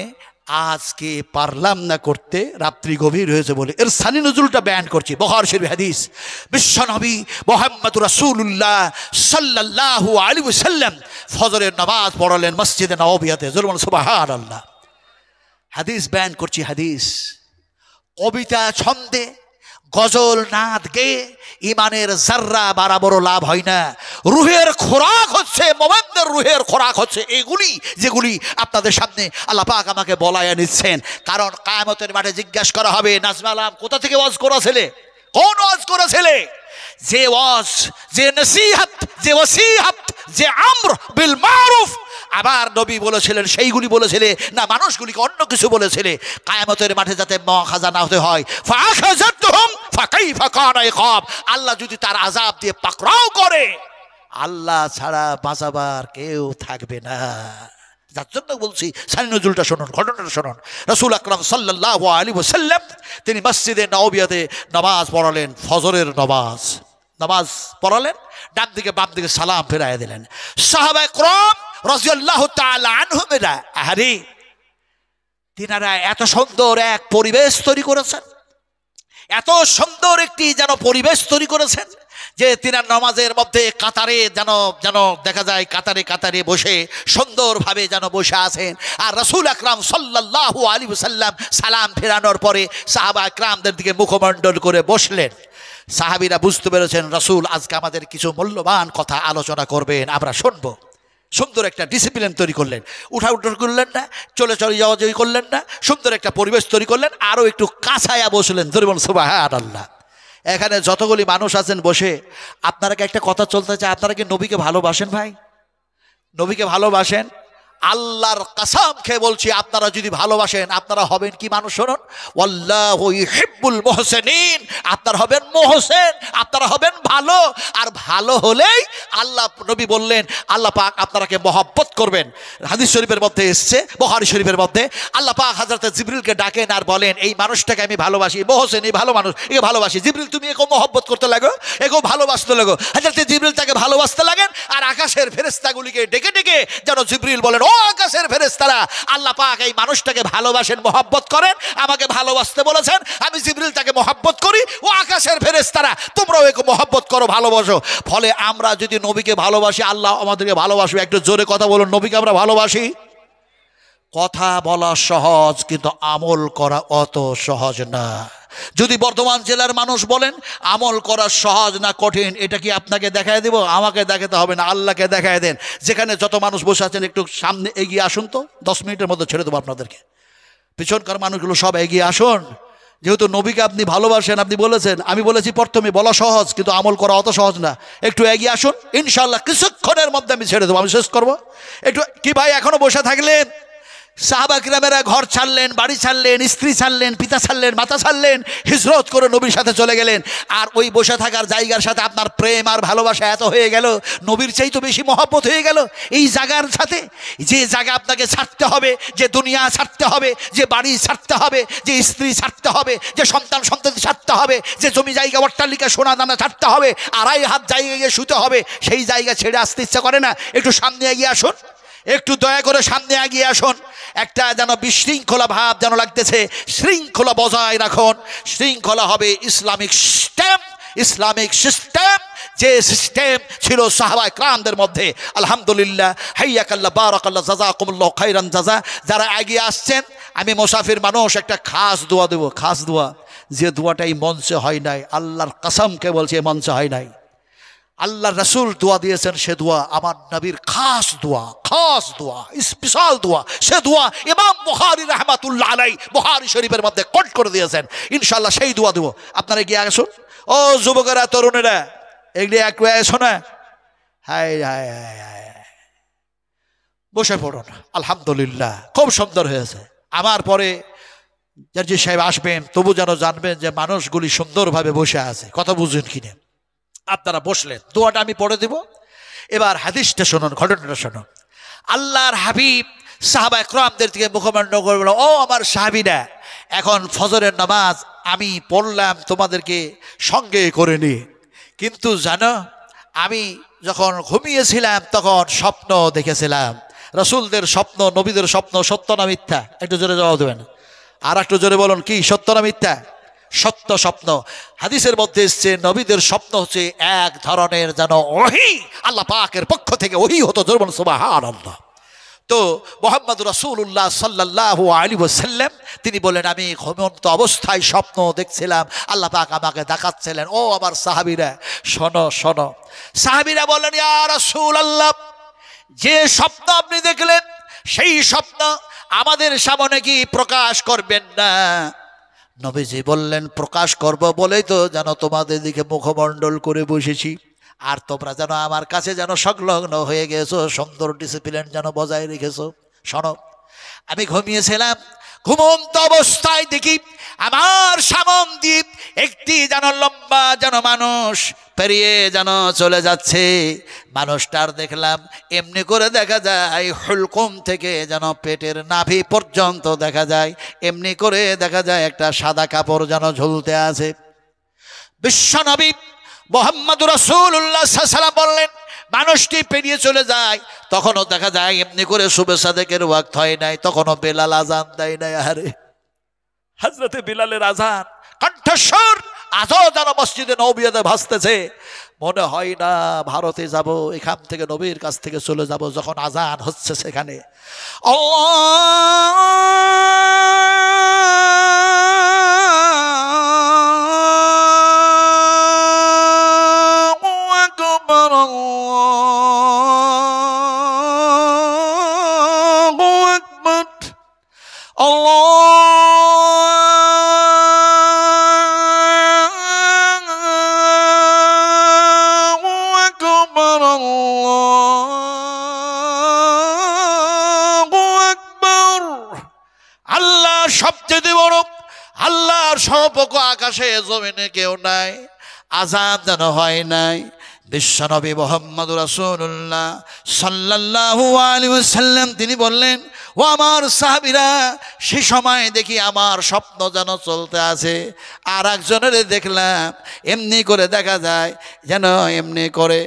আজকে পারলাম না করতে, রাত্রি গভীর হয়েছে বলে এর সানি নজরুলটা বয়ান করছি। বুখারী শরীফ হাদিস, বিশ্বনবী মুহাম্মদ রাসূলুল্লাহ সাল্লাল্লাহু আলাইহি ওয়াসাল্লাম ফজরের নামাজ পড়ালেন মসজিদে নববিয়াতে। জোরে সুবহানাল্লাহ। হাদিস বয়ান করছি। হাদিস কবিতা ছন্দে গজল নাদ গেয়ে ইমানের জাররা বরাবর লাভ হয় না। রুহের খোরাক হচ্ছে মোমেনদের, রুহের খোরাক হচ্ছে এগুলি যেগুলি আপনাদের সামনে আল্লাহ পাক আমাকে বলায়া নিচ্ছেন। কারণ কিয়ামতের মাঠে জিজ্ঞাসা করা হবে, নাজমা আলম কোথা থেকে ওয়াজ করেছিলে, কোন ওয়াজ করেছিলে? যে ওয়াজ, যে নসিহত, যে ওসিহত, যে আমর বিল মারুফ আবার নবী বলেছিলেন সেইগুলি বলেছিলে না মানুষগুলিকে অন্য কিছু বলেছিলে? কিয়ামতের মাঠে যাতে মুআখাযা না হতে হয়, ফাআখাযাতুহুম ফাকাইফা কানা ইকাব। আল্লাহ যদি তার আযাব দিয়ে পাকড়াও করে, আল্লাহ ছাড়া বাঁচাবার কেউ থাকবে না। যার জন্য বলছি সানি নজরুলটা শুনুন, ঘটনাটা শুনুন। রাসূল আকরাম সাল্লাল্লাহু আলাইহি ওয়াসাল্লাম তিনি মসজিদে নববিয়াতে নামাজ পড়ালেন, ফজরের নামাজ পড়ালেন, ডান দিকে বাম দিকে সালাম ফিরাইয়া দিলেন। সাহাবায়ে কেরাম রাদিয়াল্লাহু তাআলা আনহুমেরা আহারে তিনারা এত সুন্দর এক পরিবেশ তৈরি করেছেন, এত সুন্দর একটি যেন পরিবেশ তৈরি করেছেন যে তিনার নামাজের মধ্যে কাতারে যেন দেখা যায় কাতারে কাতারে বসে সুন্দরভাবে যেন বসে আছেন। আর রাসূল আকরাম সাল্লাল্লাহু আলাইহি ওয়াসাল্লাম সালাম ফেরানোর পরে সাহাবা একরামদের দিকে মুখমণ্ডল করে বসলেন। সাহাবীরা বুঝতে পেরেছেন রাসূল আজকে আমাদের কিছু মূল্যবান কথা আলোচনা করবেন, আমরা শুনবো। সুন্দর একটা ডিসিপ্লিন তৈরি করলেন, উঠা করলেন না, চলে যাওয়া করলেন না, সুন্দর একটা পরিবেশ তৈরি করলেন, আরও একটু কাছায়া বসলেন। ধরে বলুন সুবহানাল্লাহ। এখানে যতগুলি মানুষ আছেন বসে, আপনারা কি একটা কথা চলতে চায়, আপনারা কি নবীকে ভালোবাসেন ভাই? নবীকে ভালোবাসেন? আল্লাহর কসম খেয়ে বলছি, আপনারা যদি ভালোবাসেন আপনারা হবেন কি মানুষ? শুনুন, ওয়াল্লাহু ইউহিব্বুল মুহসিনিন। আপনারা হবেন মুহসিন, আপনারা হবেন ভালো। আর ভালো হলেই আল্লাহ নবী বললেন আল্লাহ পাক আপনারাকে মহব্বত করবেন। হাদিস শরীফের মধ্যে এসছে, বুখারী শরীফের মধ্যে আল্লাহ পাক হযরত জিবরিলকে ডাকেন আর বলেন এই মানুষটাকে আমি ভালোবাসি, মুহসিন এই ভালো মানুষ, একে ভালোবাসি। জিবরিল তুমি একে মহব্বত করতে লাগো, একে ভালোবাসতে লাগো। হযরত জিবরিল তাকে ভালোবাসতে লাগেন আর আকাশের ফেরেশতাগুলিকে ডেকে ডেকে যেন জিবরিল বলেন, ও আকাশের ফেরেশতারা, আল্লাহ পাক এই মানুষটাকে ভালোবাসেন, মহব্বত করেন, আমাকে ভালোবাসতে বলেছেন, আমি জিবরিল তাকে মহব্বত করি। ও আকাশের ফেরেশতারা তোমরাও একে মহব্বত করো, ভালোবাসো। ফলে আমরা যদি নবীকে ভালোবাসি আল্লাহ আমাদেরকে ভালোবাসবে। একটু জোরে কথা বলুন, নবীকে আমরা ভালোবাসি। কথা বলা সহজ কিন্তু আমল করা অত সহজ না। যদি বর্ধমান জেলার মানুষ বলেন আমল করা সহজ না কঠিন, এটা কি আপনাকে দেখায় দেব? আমাকে দেখাতে হবে না, আল্লাহকে দেখায় দেন। যেখানে যত মানুষ বসে আছেন একটু সামনে এগিয়ে আসুন তো, 10 মিনিটের মধ্যে ছেড়ে দেবো আপনাদেরকে। পিছনকার মানুষগুলো সব এগিয়ে আসুন। যেহেতু নবীকে আপনি ভালোবাসেন, আপনি বলেছেন, আমি বলেছি প্রথমে বলা সহজ কিন্তু আমল করা অত সহজ না। একটু এগিয়ে আসুন, ইনশাআল্লাহ কিছুক্ষণের মধ্যে আমি ছেড়ে দেবো, আমি শেষ করবো। একটু কি ভাই এখনো বসে থাকলেন? সাহাবা কিরামেরা ঘর ছাড়লেন, বাড়ি ছাড়লেন, স্ত্রী ছাড়লেন, পিতা ছাড়লেন, মাতা ছাড়লেন, হিজরত করে নবীর সাথে চলে গেলেন। আর ওই বসে থাকার জায়গার সাথে আপনার প্রেম আর ভালোবাসা এত হয়ে গেল, নবীর চাই তো বেশি মহব্বত হয়ে গেল এই জায়গার সাথে। যে জায়গা আপনাকে ছাড়তে হবে, যে দুনিয়া ছাড়তে হবে, যে বাড়ি ছাড়তে হবে, যে স্ত্রী ছাড়তে হবে, যে সন্তান সন্ততি ছাড়তে হবে, যে জমি জায়গা অট্টালিকা সোনা দানা ছাড়তে হবে, আড়াই হাত জায়গায় গিয়ে শুতে হবে, সেই জায়গা ছেড়ে আসতে ইচ্ছা করে না? একটু সামনে এগিয়ে আসুন, একটু দয়া করে সামনে এগিয়ে আসুন। একটা যেন বিশৃঙ্খলা ভাব যেন লাগতেছে, শৃঙ্খলা বজায় রাখুন। শৃঙ্খলা হবে ইসলামিক সিস্টেম, ইসলামিক সিস্টেম যে সিস্টেম ছিল সাহাবায়ে কেরামদের মধ্যে। আলহামদুলিল্লাহ, হাইয়াকাল্লাহ, বারাকাল্লাহ, জাযাকুমুল্লাহ খাইরান জাযা। যারা এগিয়ে আসছেন, আমি মুসাফির মানুষ, একটা খাস দোয়া দেব, খাস দোয়া, যে দোয়াটা এই মঞ্চে হয় নাই, আল্লাহর কসমকে বলছে এই মঞ্চে হয় নাই। আল্লাহ রসুল দোয়া দিয়েছেন, সে দোয়া আমার নবীর খাস দোয়া, খাস দোয়া, স্পেশাল দোয়া। সে দোয়া ইমাম বুখারী রাহমাতুল্লাহ আলাইহি বুখারী শরীফের মধ্যে কোট করে দিয়েছেন। ইনশাআল্লাহ সেই দোয়া দেব। আপনারা গিয়ে আসুন, ও যুবকেরা, তরুণেরা, এগুলি একটু এসো না। হাই হাই হাই হাই, বসে পড়ুন। আলহামদুলিল্লাহ, খুব সুন্দর হয়েছে। আমার পরে জার্জি সাহেব আসবেন, তবু যেন জানবেন যে মানুষগুলি সুন্দরভাবে বসে আছে। কথা বুঝুন কিনা? আপনারা বসলেন, দোয়াটা আমি পড়ে দেব। এবার হাদিসটা শুনুন, ঘটনাটা শুনুন। আল্লাহর হাবিব সাহাবায়ে কেরামদের দিকে মুখমণ্ডল করে বলল, ও আমার সাহাবীরা, এখন ফজরের নামাজ আমি পড়লাম তোমাদেরকে সঙ্গে করে নিয়ে, কিন্তু জানো আমি যখন ঘুমিয়েছিলাম তখন স্বপ্ন দেখেছিলাম। রাসূলদের স্বপ্ন, নবীদের স্বপ্ন সত্য না মিথ্যা? একটু জোরে জবাব দেবেন। আর একটু জোরে বলুন, কি সত্য না মিথ্যা? সত্য স্বপ্ন। হাদিসের মধ্যে এসছে নবীদের স্বপ্ন হচ্ছে এক ধরনের যেন ওহী, আল্লাহ পাকের পক্ষ থেকে ওহী হতো। জোরে সুবহানাল্লাহ। তো মুহাম্মদ রাসূলুল্লাহ সাল্লাল্লাহু আলাইহি ওয়াসাল্লাম তিনি বলেন, আমি ঘুমন্ত অবস্থায় স্বপ্ন দেখছিলাম, আল্লাহ পাক আমাকে দেখাচ্ছিলেন। ও আমার সাহাবীরা, শোনো শোনো। সাহাবীরা বলেন, ইয়া রাসূলুল্লাহ, যে স্বপ্ন আপনি দেখলেন সেই স্বপ্ন আমাদের সামনে কি প্রকাশ করবেন না? নবীজি বললেন, প্রকাশ করব বলেই তো যেন তোমাদের দিকে মুখমণ্ডল করে বসেছি, আর তোমরা যেন আমার কাছে যেন সংলগ্ন হয়ে গেছো, সুন্দর ডিসিপ্লিন যেন বজায় রেখেছো। শোনো, আমি ঘুমিয়েছিলাম, ঘুমন্ত অবস্থায় দেখি আমার সামন দ্বীপ একটি যেন লম্বা যেন মানুষ পেরিয়ে যেন চলে যাচ্ছে। মানুষটার দেখলাম এমনি করে দেখা যায় হুলকুম থেকে যেন পেটের নাভি পর্যন্ত দেখা যায়, এমনি করে দেখা যায় একটা সাদা কাপড় যেন ঝুলতে আছে। বিশ্বনবী মুহাম্মদ রাসূলুল্লাহ সাল্লাল্লাহু আলাইহি ওয়াসাল্লাম বললেন, মানুষটি পেরিয়ে চলে যায়, তখনও দেখা যায় এমনি করে সুবহ সাদেকের ওয়াক্ত হয় নাই, তখনও বেলাল আজান দেয় নাই। আরে হযরতে বিলালের আজান কণ্ঠস্বর আজও যেন মসজিদে নববিয়াতে ভাসতেছে। মনে হয় না ভারতে যাব, এখান থেকে নবীর কাছ থেকে চলে যাব, যখন আজান হচ্ছে সেখানে আকাশে জমিনে কেউ নাই, আজান যেন হয় নাই। বিশ্বনবী মুহাম্মদ রাসূলুল্লাহ সাল্লাল্লাহু আলাইহি ওয়াসাল্লাম তিনি বললেন, ও আমার সাহাবীরা, সে সময় দেখি আমার স্বপ্ন যেন চলতে আছে। আর একজনের দেখলাম এমনি করে দেখা যায় যেন এমনি করে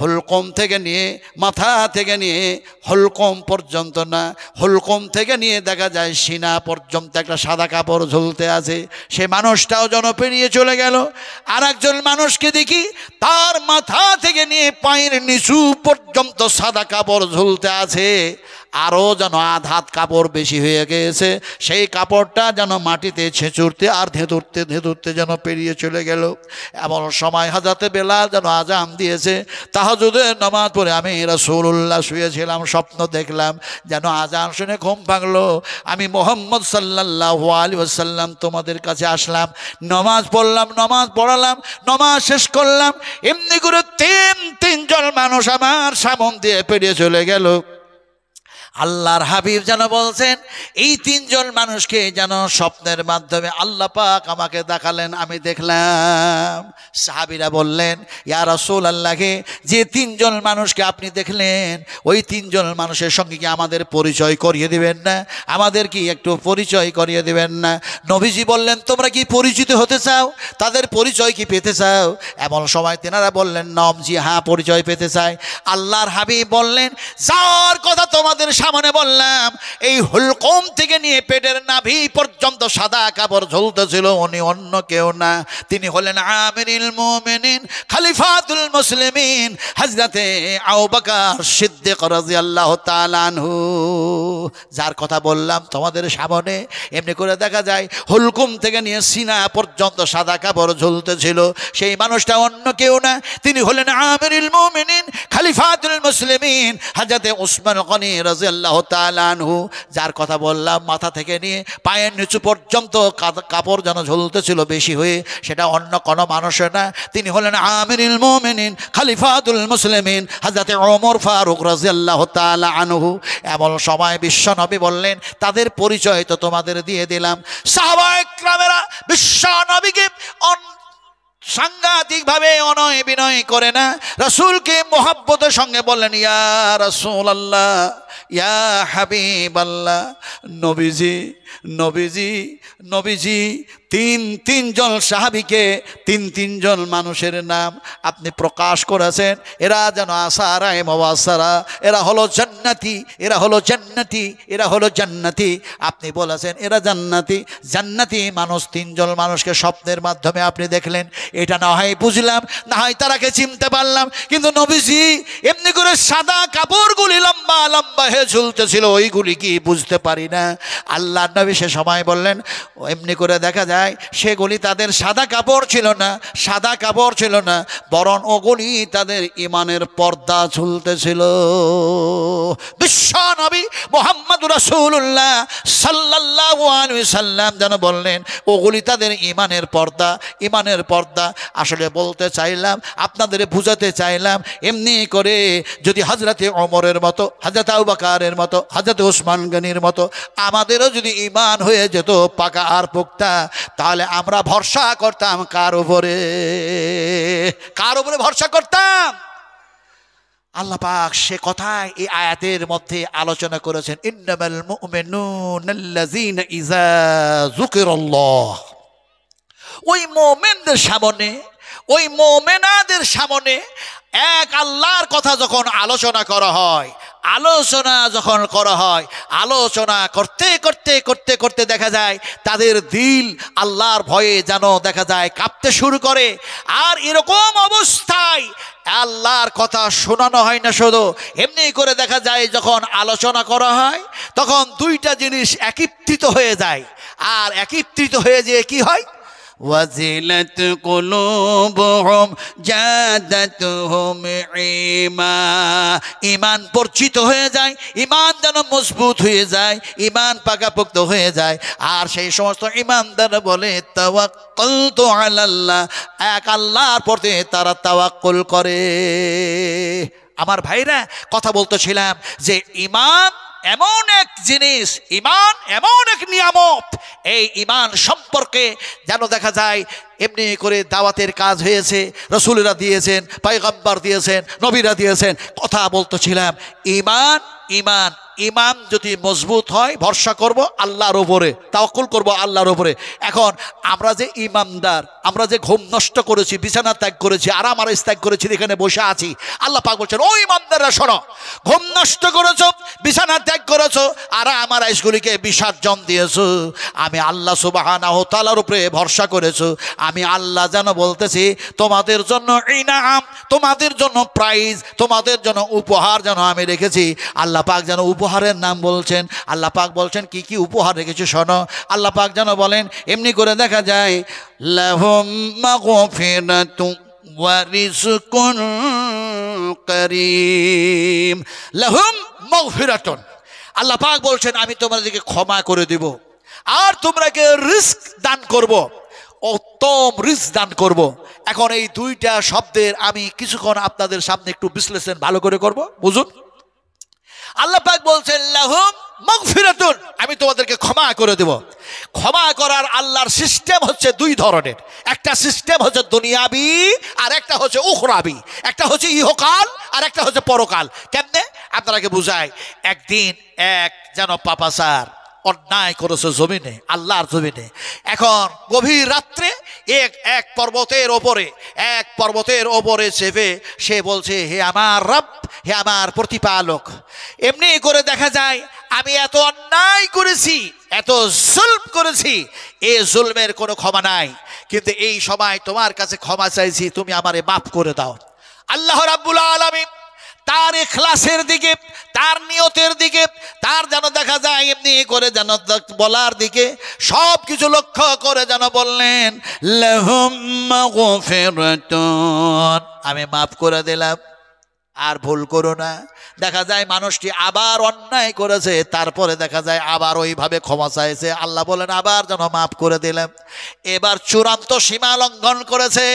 হুলকুম থেকে নিয়ে, মাথা থেকে নিয়ে হুলকুম পর্যন্ত না, হুলকুম থেকে নিয়ে দেখা যায় সিনা পর্যন্ত একটা সাদা কাপড় ঝুলতে আছে। সে মানুষটাও যেন পেরিয়ে চলে গেল। আর একজন মানুষকে দেখি তার মাথা থেকে নিয়ে পায়ের নিচু পর্যন্ত সাদা কাপড় ঝুলতে আছে। আরও যেন আধ হাত কাপড় বেশি হয়ে গিয়েছে, সেই কাপড়টা যেন মাটিতে ছেঁচুরতে আর ধেঁতুরতে ধেঁতুরতে যেন পেরিয়ে চলে গেল। এমন সময় হযরতে বেলাল যেন আজান দিয়েছে, তাহাজ্জুদের নামাজ পড়ে আমি রাসূলুল্লাহ শুয়েছিলাম, স্বপ্ন দেখলাম যেন আজান শুনে ঘুম ভাঙলো। আমি মুহাম্মদ সাল্লাল্লাহু আলাইহি ওয়াসাল্লাম তোমাদের কাছে আসলাম, নামাজ পড়লাম, নামাজ পড়ালাম, নামাজ শেষ করলাম, এমনি করে তিনজন মানুষ আমার সামনে দিয়ে পেরিয়ে চলে গেল। আল্লাহর হাবিব যেন বলছেন, এই তিনজন মানুষকে যেন স্বপ্নের মাধ্যমে আল্লাহ পাক আমাকে দেখালেন, আমি দেখলাম। সাহাবীরা বললেন, ইয়া রাসূলুল্লাহকে যে তিনজন মানুষকে আপনি দেখলেন, ওই তিনজন মানুষের সঙ্গে কি আমাদের পরিচয় করিয়ে দিবেন না? আমাদের কি একটু পরিচয় করিয়ে দিবেন না? নবীজি বললেন, তোমরা কি পরিচিত হতে চাও? তাদের পরিচয় কি পেতে চাও? এমন সময় তেনারা বললেন, নম, জি হ্যাঁ, পরিচয় পেতে চাই। আল্লাহর হাবিব বললেন, যার কথা তোমাদের সামনে বললাম, এই হুলকুম থেকে নিয়ে পেটের নাভি পর্যন্ত সাদা কাপড় ঝুলতেছিল, উনি অন্য কেউ না, তিনি হলেন আমিরুল মুমিনিন, খলিফাতুল মুসলিমিন, হযরতে আবু বকর সিদ্দিক রাদিয়াল্লাহু তাআলা আনহু। যার কথা বললাম তোমাদের সামনে, এমনি করে দেখা যায় হুলকুম থেকে নিয়ে সিনা পর্যন্ত সাদা কাপড় ঝুলতেছিল, সেই মানুষটা অন্য কেউ না, তিনি হলেন আমিরুল মুমিনিন, খলিফাতুল মুসলিমিন, হযরতে উসমান গনি রাদিয়াল্লাহু তাআলা আনহু। যার কথা বললাম মাথা থেকে নিয়ে পায়ের নিচু পর্যন্ত কাপড় যেন ঝুলতেছিল বেশি হয়ে, সেটা অন্য কোনো মানুষ না, তিনি হলেন আমিরুল মুমিনিন, খলিফাতুল মুসলিমিন, হযরতে ওমর ফারুক রাদিয়াল্লাহু তাআলা আনহু। এমন সময় বিশ্ব নবী বললেন, তাদের পরিচয় তো তোমাদের দিয়ে দিলাম। সাহাবায়ে কেরামেরা বিশ্ব নবীকে সাংঘাতিকভাবে অনয় বিনয় করে না, রাসূলকে মোহাব্বতের সঙ্গে বললেন, ইয়া রাসূলুল্লাহ, ইয়া হাবিবাল্লাহ, নবীজি নবীজি নবীজি। তিনজন সাহাবীকে তিনজন মানুষের নাম আপনি প্রকাশ করেছেন, এরা যেন আসারায়ে মুবাশশারা, এরা হলো জান্নাতি, এরা হলো জান্নাতি, এরা হলো জান্নাতি। আপনি বলেছেন এরা জান্নাতি, জান্নাতি মানুষ। তিনজন মানুষকে স্বপ্নের মাধ্যমে আপনি দেখলেন, এটা না হয় বুঝলাম, না হয় তারাকে চিনতে পারলাম, কিন্তু নবীজি এমনি করে সাদা কাপড়গুলি লম্বা লম্বা হয়ে ঝুলতেছিল, ওইগুলি কি বুঝতে পারি না। আল্লাহ নবী সে সময় বললেন, এমনি করে দেখা যায় সেগুলি তাদের সাদা কাপড় ছিল না, সাদা কাপড় ছিল না, বরং ওগুলি তাদের ঈমানের পর্দা ঝুলতেছিল। বিশ্ব নবী মুহাম্মদুর রাসূলুল্লাহ সাল্লাল্লাহু আলাইহি সাল্লাম যেন বললেন, ওগুলি তাদের ঈমানের পর্দা, ঈমানের পর্দা। আসলে বলতে চাইলাম, আপনাদের বুঝাতে চাইলাম, এমনি করে যদি হযরতে ওমরের মতো, হযরতে আবু বকরের মতো, হযরতে উসমান গনির মতো আমাদেরও যদি ঈমান হয়ে যেত পাকা আর পুক্তা, তাহলে আমরা ভরসা করতাম কার উপরে? কার উপরে ভরসা করতাম? আল্লাহ পাক সে কথাই এই আয়াতের মধ্যে আলোচনা করেছেন, ইন্নামাল মুমিনুনাল্লাযীনা ইযা যুকিরাল্লাহ। ওই মুমিনদের সামনে, ওই মুমিনাদের সামনে এক আল্লাহর কথা যখন আলোচনা করা হয়, আলোচনা যখন করা হয়, আলোচনা করতে করতে করতে করতে দেখা যায় তাদের দিল আল্লাহর ভয়ে যেন দেখা যায় কাঁপতে শুরু করে। আর এরকম অবস্থায় আল্লাহর কথা শোনানো হয় না শুধু, এমনি করে দেখা যায় যখন আলোচনা করা হয় তখন দুইটা জিনিস একত্রিত হয়ে যায়। আর একত্রিত হয়ে যেয়ে কি হয়? ওয়াজিলাত কুলুবুহুম জাদাতুহুম ঈমান পরিচিত হয়ে যায়, ঈমান যেন মজবুত হয়ে যায়, ঈমান পাকাপোক্ত হয়ে যায়। আর সেই সমস্ত ঈমানদার বলে তাওয়াক্কালতু আলাল্লাহ, এক আল্লাহর প্রতি তারা তাওয়াক্কুল করে। আমার ভাইরা, কথা বলতেছিলাম যে ঈমান এমন এক জিনিস, ঈমান এমন এক নিয়ামত, এই ঈমান সম্পর্কে যেন দেখা যায় এমনি করে দাওয়াতের কাজ হয়েছে, রাসূলরা দিয়েছেন, পয়গম্বর দিয়েছেন, নবীরা দিয়েছেন। কথা বলতেছিলাম ঈমান, ঈমান ঈমান যদি মজবুত হয় ভরসা করব আল্লাহর উপরে, তাওয়াক্কুল করব আল্লাহর উপরে। এখন আমরা যে ঈমানদার, আমরা যে ঘুম নষ্ট করেছি, বিছানা ত্যাগ করেছি, আরাম আরাইশ ত্যাগ করেছি, এখানে বসে আছি, আল্লাহ পাক বলছেন ও ঈমানদাররা শোনো, ঘুম নষ্ট করেছো, বিছানা ত্যাগ করেছো, আরাম আরাইশগুলিকে বিসর্জন দিয়েছো, আমি আল্লাহ সুবহানাহু ওয়া তাআলার উপরে ভরসা করেছো, আমি আল্লাহ যেন বলতেছি তোমাদের জন্য ইনাম, তোমাদের জন্য প্রাইজ, তোমাদের জন্য উপহার যেন আমি রেখেছি। আল্লাহ পাক যেন উপহারের নাম বলছেন। আল্লাহ পাক বলছেন কি কি উপহার রেখেছে শোনো। আল্লাহ পাক যেন বলেন, এমনি করে দেখা যায় লাহুম মাগফিরাতুন ওয়া রিজকুন কারীম। লাহুম মাগফিরাতুন, আল্লাহ পাক বলছেন আমি তোমাদেরকে ক্ষমা করে দিব, আর তোমরাকে রিস্ক দান করব, উত্তম রিস্ক দান করব। এখন এই দুইটা শব্দের আমি কিছুক্ষণ আপনাদের সামনে একটু বিশ্লেষণ ভালো করে করব, বুঝুন। আল্লাহ পাক বলছেন লাহুম মাগফিরাতুন, আমি তোমাদেরকে ক্ষমা করে দেব। ক্ষমা করার আল্লাহর সিস্টেম হচ্ছে দুই ধরনের। একটা সিস্টেম হচ্ছে দুনিয়াবি, আর একটা হচ্ছে উখরাবি। একটা হচ্ছে ইহকাল, আর একটা হচ্ছে পরকাল। কেমনে আপনাকে বুঝায়। একদিন এক যেন পাপাচার অন্যায় করেছে জমিনে, আল্লাহর জমিনে। এখন গভীর রাত্রে এক পর্বতের ওপরে চেপে সে বলছে, হে আমার রব, হে আমার প্রতিপালক, এমনি করে দেখা যায় আমি এত অন্যায় করেছি, এত জুলম করেছি, এই জুলমের কোনো ক্ষমা নাই, কিন্তু এই সময় তোমার কাছে ক্ষমা চাইছি, তুমি আমারে মাফ করে দাও। আল্লাহ রাব্বুল আলামিন তার ইখলাসের দিকে, তার নিয়তের দিকে, তার যেন দেখা যায় এমনি করে যেন বলার দিকে সব কিছু লক্ষ্য করে যেন বললেন লাহুম মাগফিরাতুন, আমি মাফ করে দিলাম, আর ভুল করো না। দেখা যায় মানুষটি আবার অন্যায় করেছে, তারপরে দেখা যায় আবার ওইভাবে ক্ষমা চাইছে, আল্লাহ বলেন আবার যেন মাফ করে দিলাম। এবার চূড়ান্ত সীমা লঙ্ঘন করেছে,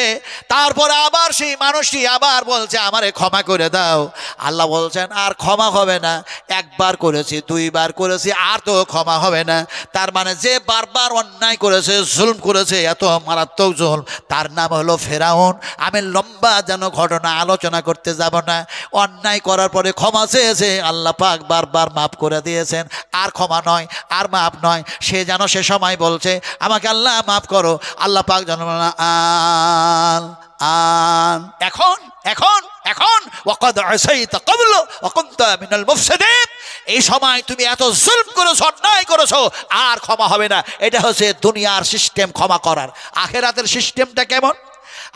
তারপরে আবার সেই মানুষটি আবার বলছে আমারে ক্ষমা করে দাও। আল্লাহ বলছেন আর ক্ষমা হবে না, একবার করেছি, দুইবার করেছি, আর তো ক্ষমা হবে না। তার মানে যে বারবার অন্যায় করেছে, জুলম করেছে, এত মারাত্মক জুলম, তার নাম হলো ফেরাউন। আমি লম্বা যেন ঘটনা আলোচনা করতে যাব না। অন্যায় করার পরে ক্ষমা চেয়েছে, আল্লাহ পাক বারবার মাফ করে দিয়েছেন, আর ক্ষমা নয়, আর মাফ নয়। সে যেন সে সময় বলছে আমাকে আল্লাহ মাফ করো, আল্লাহ পাক যেন এখন এখন এখন ওয়াকাদ আসাইতা ক্বাবলু ওয়া কুনতা মিনাল মুফসিদিন, এই সময় তুমি এত জুলম করেছো, অন্যায় করেছো, আর ক্ষমা হবে না। এটা হচ্ছে দুনিয়ার সিস্টেম ক্ষমা করার। আখিরাতের সিস্টেমটা কেমন?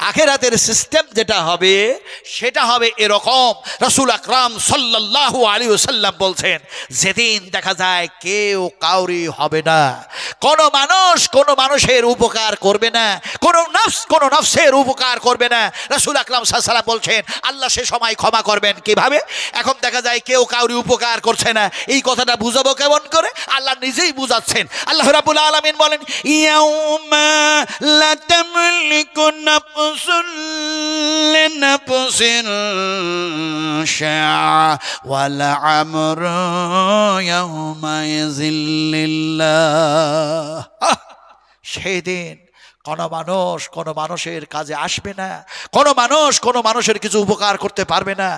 আখিরাতের সিস্টেম যেটা হবে সেটা হবে এরকম। রাসূল আকরাম সাল্লাল্লাহু আলাইহি ওয়াসাল্লাম বলছেন, যেদিন দেখা যায় কেউ কাউরি হবে না, কোনো মানুষের উপকার করবে না, কোনো নফসের উপকার করবে না। রাসূল আকরাম সাল্লাল্লাহু আলাইহি ওয়াসাল্লাম বলছেন আল্লাহ সে সময় ক্ষমা করবেন কিভাবে? এখন দেখা যায় কেউ কাউরি উপকার করছে না, এই কথাটা বুঝাবো কেমন করে? আল্লাহ নিজেই বুঝাচ্ছেন। আল্লাহ রাব্বুল আলামিন বলেন ইয়াউমা লা তামলিকু নাফসুন লিনাফসিন শাইআ ওয়াল আমরু ইয়াউমাইযিন লিল্লাহ। সেদিন কোনো মানুষের কাজে আসবে না, কোনো মানুষের কিছু উপকার করতে পারবে না,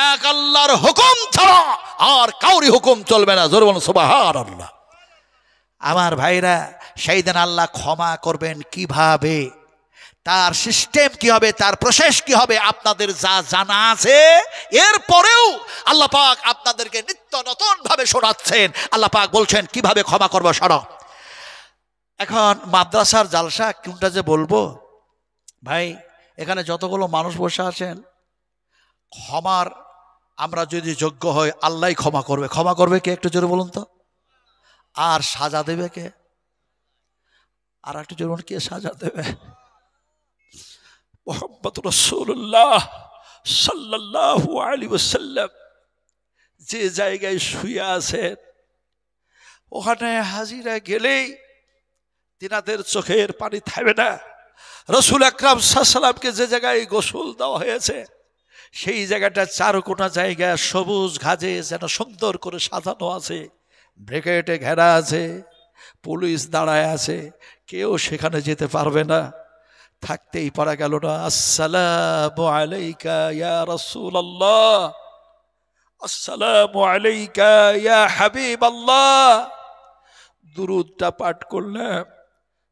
এক আল্লাহর হুকুম ছাড়া আর কাউরি হুকুম চলবে না। জোরে বলুন সুবহানাল্লাহ। আমার ভাইরা, সেই দিন আল্লাহ ক্ষমা করবেন কিভাবে, তার সিস্টেম কি হবে, তার প্রসেস কি হবে, আপনাদের যা জানা আছে এরপরেও আল্লাহ পাক আপনাদেরকে নিত্য নতুন ভাবে শোনাচ্ছেন। আল্লাহ পাক বলছেন কিভাবে ক্ষমা করবো শোনো। এখন মাদ্রাসার জালসা কোনটা যে বলবো, ভাই এখানে যতগুলো মানুষ বসে আছেন, ক্ষমার আমরা যদি যোগ্য হই আল্লাহই ক্ষমা করবে। ক্ষমা করবে কে একটু জোরে বলুন তো? আর সাজা দেবে কে? আর একটু জোরে বলুন, কে সাজা দেবে? মুহাম্মদ রাসূলুল্লাহ সাল্লাল্লাহু আলাইহি ওয়াসাল্লাম যে জায়গায় শুয়ে আছেন, ওখানে হাজিরা গেলেই তিনাদের চোখের পানি থামবে না। রাসূল আকরাম সাল্লাল্লাহু আলাইহি ওয়াসাল্লামকে যে জায়গায় গোসল দেওয়া হয়েছে, সেই জায়গাটা চারকোনা জায়গা সবুজ ঘাসে যেন সুন্দর করে সাজানো আছে, ব্রিগেডে ঘেরা আছে, পুলিশ দাঁড়ায় আছে, কেউ সেখানে যেতে পারবে না। থাকতেই পারা গেল না। আসসালামু আলাইকা ইয়া রাসূলুল্লাহ, আসসালামু আলাইকা ইয়া হাবিবাল্লাহ। দুরূদটা পাঠ করলাম,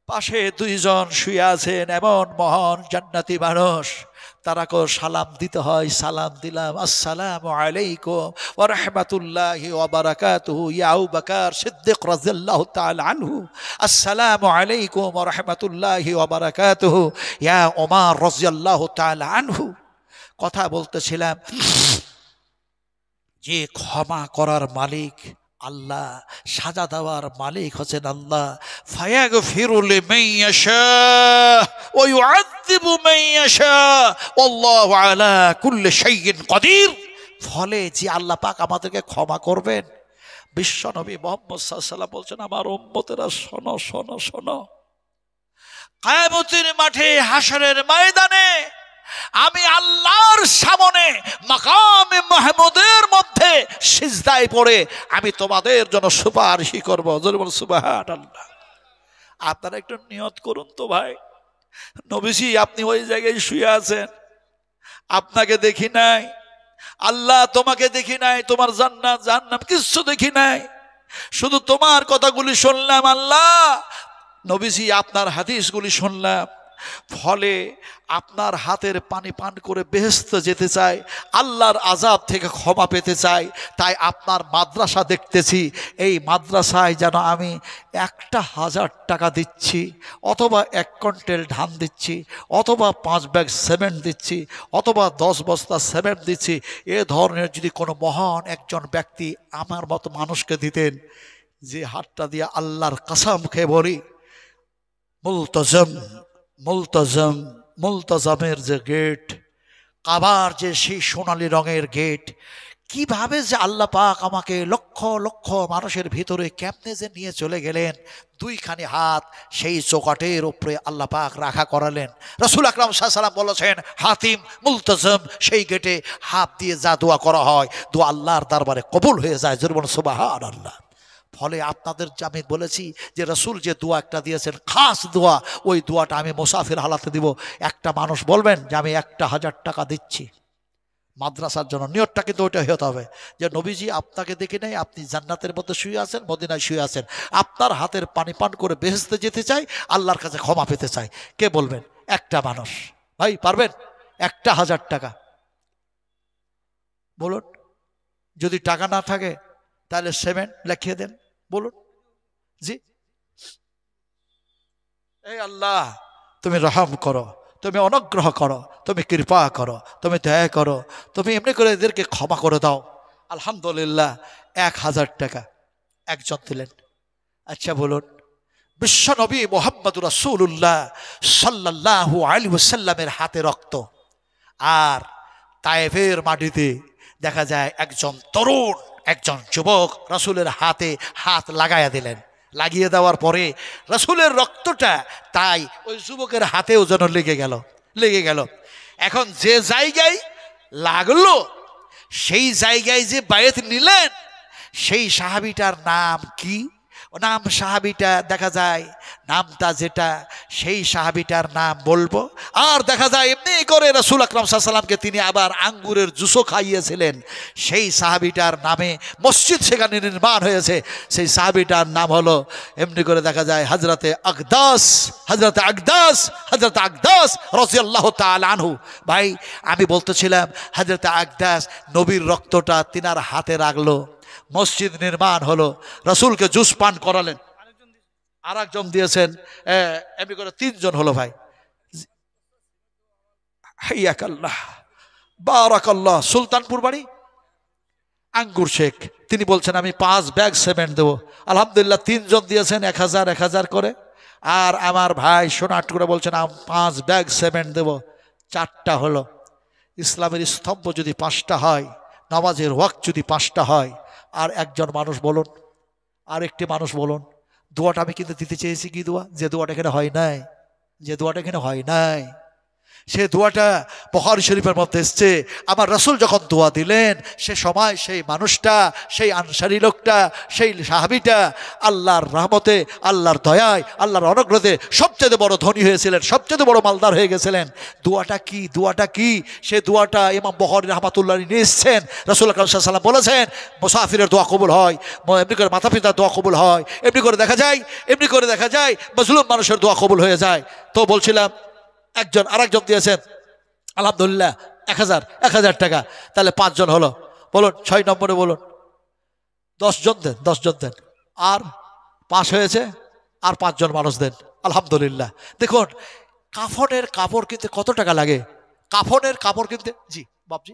পাশে দুইজন শুয়ে আছেন এমন মহান জান্নাতি মানুষ, তারাকেও সালাম দিতে হয়। সালাম দিলাম, আসসালামু আলাইকুম ওয়া রাহমাতুল্লাহি ওয়া বারাকাতুহু ইয়া আবু বকর সিদ্দিক রাদিয়াল্লাহু তাআলা আনহু, আসসালামু আলাইকুম ওয়া রাহমাতুল্লাহি ওয়া বারাকাতুহু ইয়া ওমর রাদিয়াল্লাহু তাআলা আনহু। কথা বলতেছিলাম, যে ক্ষমা করার মালিক আল্লাহ, সাজা দেওয়ার মালিক হচ্ছেন আল্লাহ। ফায়াগফিরু লিমান ইয়াশা ওয়া ইউআযযিবু মান ইয়াশা আল্লাহু আলা কুল্লি শাইইন কাদির। ফলে যে আল্লাহ পাক আমাদেরকে ক্ষমা করবেন। বিশ্বনবী মুহাম্মদ সাল্লাল্লাহু আলাইহি ওয়াসাল্লাম বলছেন, আমার উম্মতেরা শোনো শোনো শোনো, কিয়ামতের মাঠে হাশরের ময়দানে আমি আল্লাহর সামনে মাকামে মাহমুদের মধ্যে সিজদায় পড়ে আমি তোমাদের জন্য সুপারিশ করব। জোরে বল সুবহানাল্লাহ। আপনারা একটু নিয়ত করুন তো ভাই। নবীজি আপনি ওই জায়গায় শুয়ে আছেন, আপনাকে দেখি নাই, আল্লাহ তোমাকে দেখি নাই, তোমার জান্নাত জাহান্নাম কিচ্ছু দেখি নাই, শুধু তোমার কথাগুলি শুনলাম আল্লাহ। নবীজি আপনার হাদিসগুলি শুনলাম, ফলে আপনার হাতের পানি পান করে বেহেশতে যেতে চাই, আল্লাহর আযাব থেকে ক্ষমা পেতে চাই। তাই আপনার মাদ্রাসা দেখতেছি, এই মাদ্রাসায় যেন আমি 1,000 টাকা দিচ্ছি, অথবা 1 কুইন্টাল ধান দিচ্ছি, অথবা 5 ব্যাগ সিমেন্ট দিচ্ছি, অথবা 10 বস্তা সিমেন্ট দিচ্ছি। এ ধরনের যদি কোনো মহান একজন ব্যক্তি আমার মতো মানুষকে দিতেন, যে হাতটা দিয়ে আল্লাহর কসম খেয়ে বলি, মুলতজম মুলতজম মুলতজমের যে গেট, কাবার যে সেই সোনালী রঙের গেট, কিভাবে যে আল্লাহ পাক আমাকে লক্ষ লক্ষ মানুষের ভিতরে কেমনে যে নিয়ে চলে গেলেন। 2খানি হাত সেই চৌকাটের উপরে আল্লাহ পাক রাখা করালেন। রাসূল আকরাম সাল্লাল্লাহু আলাইহি ওয়াসাল্লাম বলেছেন, হাতিম মুলতজম সেই গেটে হাত দিয়ে যা দোয়া করা হয়, দোয়া আল্লাহর দরবারে কবুল হয়ে যায়। জোরে বলুন সুবহানাল্লাহ। ফলে আপনাদের আমি বলেছি যে রাসূল যে দোয়া একটা দিয়েছেন খাস দোয়া, ওই দোয়াটা আমি মুসাফির হালাতে দিব। একটা মানুষ বলবেন যে আমি 1,000 টাকা দিচ্ছি মাদ্রাসার জন্য, নিয়তটা কিন্তু ওইটা হতে হবে যে নবীজি আপনাকে দেখে নেই, আপনি জান্নাতের মধ্যে শুয়ে আছেন, মদিনায় শুয়ে আছেন, আপনার হাতের পানি পান করে বেহেশতে যেতে চাই, আল্লাহর কাছে ক্ষমা পেতে চাই। কে বলবেন? একটা মানুষ। ভাই পারবেন? 1,000 টাকা বলুন। যদি টাকা না থাকে তাহলে সিমেন্ট লিখিয়ে দেন, বলুন। জি, এই আল্লাহ তুমি রহম করো, তুমি অনুগ্রহ করো, তুমি কৃপা করো, তুমি দয়া করো, তুমি এমনি করে এদেরকে ক্ষমা করে দাও। আলহামদুলিল্লাহ 1,000 টাকা একজন দিলেন। আচ্ছা বলুন, বিশ্বনবী মুহাম্মদুর রাসূলুল্লাহ সাল্লাল্লাহু আলাইহি ওয়াসাল্লামের হাতে রক্ত, আর তায়েফের মাটিতে দেখা যায় একজন তরুণ, একজন যুবক রাসূলের হাতে হাত লাগাইয়া দিলেন। লাগিয়ে দেওয়ার পরে রাসূলের রক্তটা তাই ওই যুবকের হাতেও যেন লেগে গেল। এখন যে জায়গায় লাগলো সেই জায়গায় যে বায়াত নিলেন, সেই সাহাবীটার নাম কি? নাম সাহাবীটা দেখা যায় নামটা যেটা, সেই সাহাবীটার নাম বলবো। আর দেখা যায় এমনি করে রাসূল আকরাম সাল্লাল্লাহু আলাইহি ওয়াসাল্লামকে তিনি আবার আঙ্গুরের জুসও খাইয়েছিলেন। সেই সাহাবীটার নামে মসজিদ সেখানে নির্মাণ হয়েছে। সেই সাহাবীটার নাম হলো এমনি করে দেখা যায় হযরতে আকদাস রাদিয়াল্লাহু তাআলা আনহু। ভাই আমি বলতেছিলাম হযরতে আকদাস নবীর রক্তটা তিনার হাতে রাখলো, মসজিদ নির্মাণ হলো, রাসূলকে জুস পান করালেন, আর একজন দিয়েছেন, এমনি করে 3 জন হলো। ভাই হাইয়াকাল্লাহ বারাকাল্লাহ, সুলতানপুর বাড়ি আঙ্গুর শেখ, তিনি বলছেন আমি 5 ব্যাগ সিমেন্ট দেবো। আলহামদুলিল্লাহ 3 জন দিয়েছেন 1,000 করে। আর আমার ভাই সোনাট করে বলছেন আমি 5 ব্যাগ সিমেন্ট দেবো। 4টা হলো। ইসলামের স্তম্ভ যদি 5টা হয়, নামাজের ওয়াক্ত যদি 5টা হয়, আর একজন মানুষ বলুন, আর একটি মানুষ বলুন, দোয়াটা আমি কিন্তু দিতে চেয়েছি কি দোয়া? যে দোয়াটা এখানে হয় নাই, সে দোয়াটা বুখারী শরীফের মধ্যে এসছে। আমার রাসূল যখন দোয়া দিলেন, সে সময় সেই মানুষটা, সেই আনসারী লোকটা, সেই সাহাবীটা আল্লাহর রহমতে, আল্লাহর দয়ায়, আল্লাহর অনুগ্রহে সবচেয়ে বড় ধনী হয়েছিলেন, সবচেয়ে বড় মালদার হয়ে গেছিলেন। দোয়াটা কি? সে দোয়াটা ইমাম বুখারী রাহমাতুল্লাহ নিয়ে এসেছেন। রাসূল আকরাম সাল্লাল্লাহু আলাইহি ওয়াসাল্লাম বলেছেন মুসাফিরের দোয়া কবুল হয়, এমনি করে মাতা পিতার দোয়া কবুল হয়, এমনি করে দেখা যায় মজলুম মানুষের দোয়া কবুল হয়ে যায়। তো বলছিলাম একজন আরেকজন দিয়েছেন আলহামদুলিল্লাহ 1,000 টাকা, তাহলে 5 জন হলো। বলুন 6 নম্বরে বলুন, 10 জন দেন, আর পাস হয়েছে, আর 5 জন মানুষ দেন। আলহামদুলিল্লাহ। দেখুন কাফনের কাপড় কিনতে কত টাকা লাগে, কাফনের কাপড় কিনতে। জি বাবজি,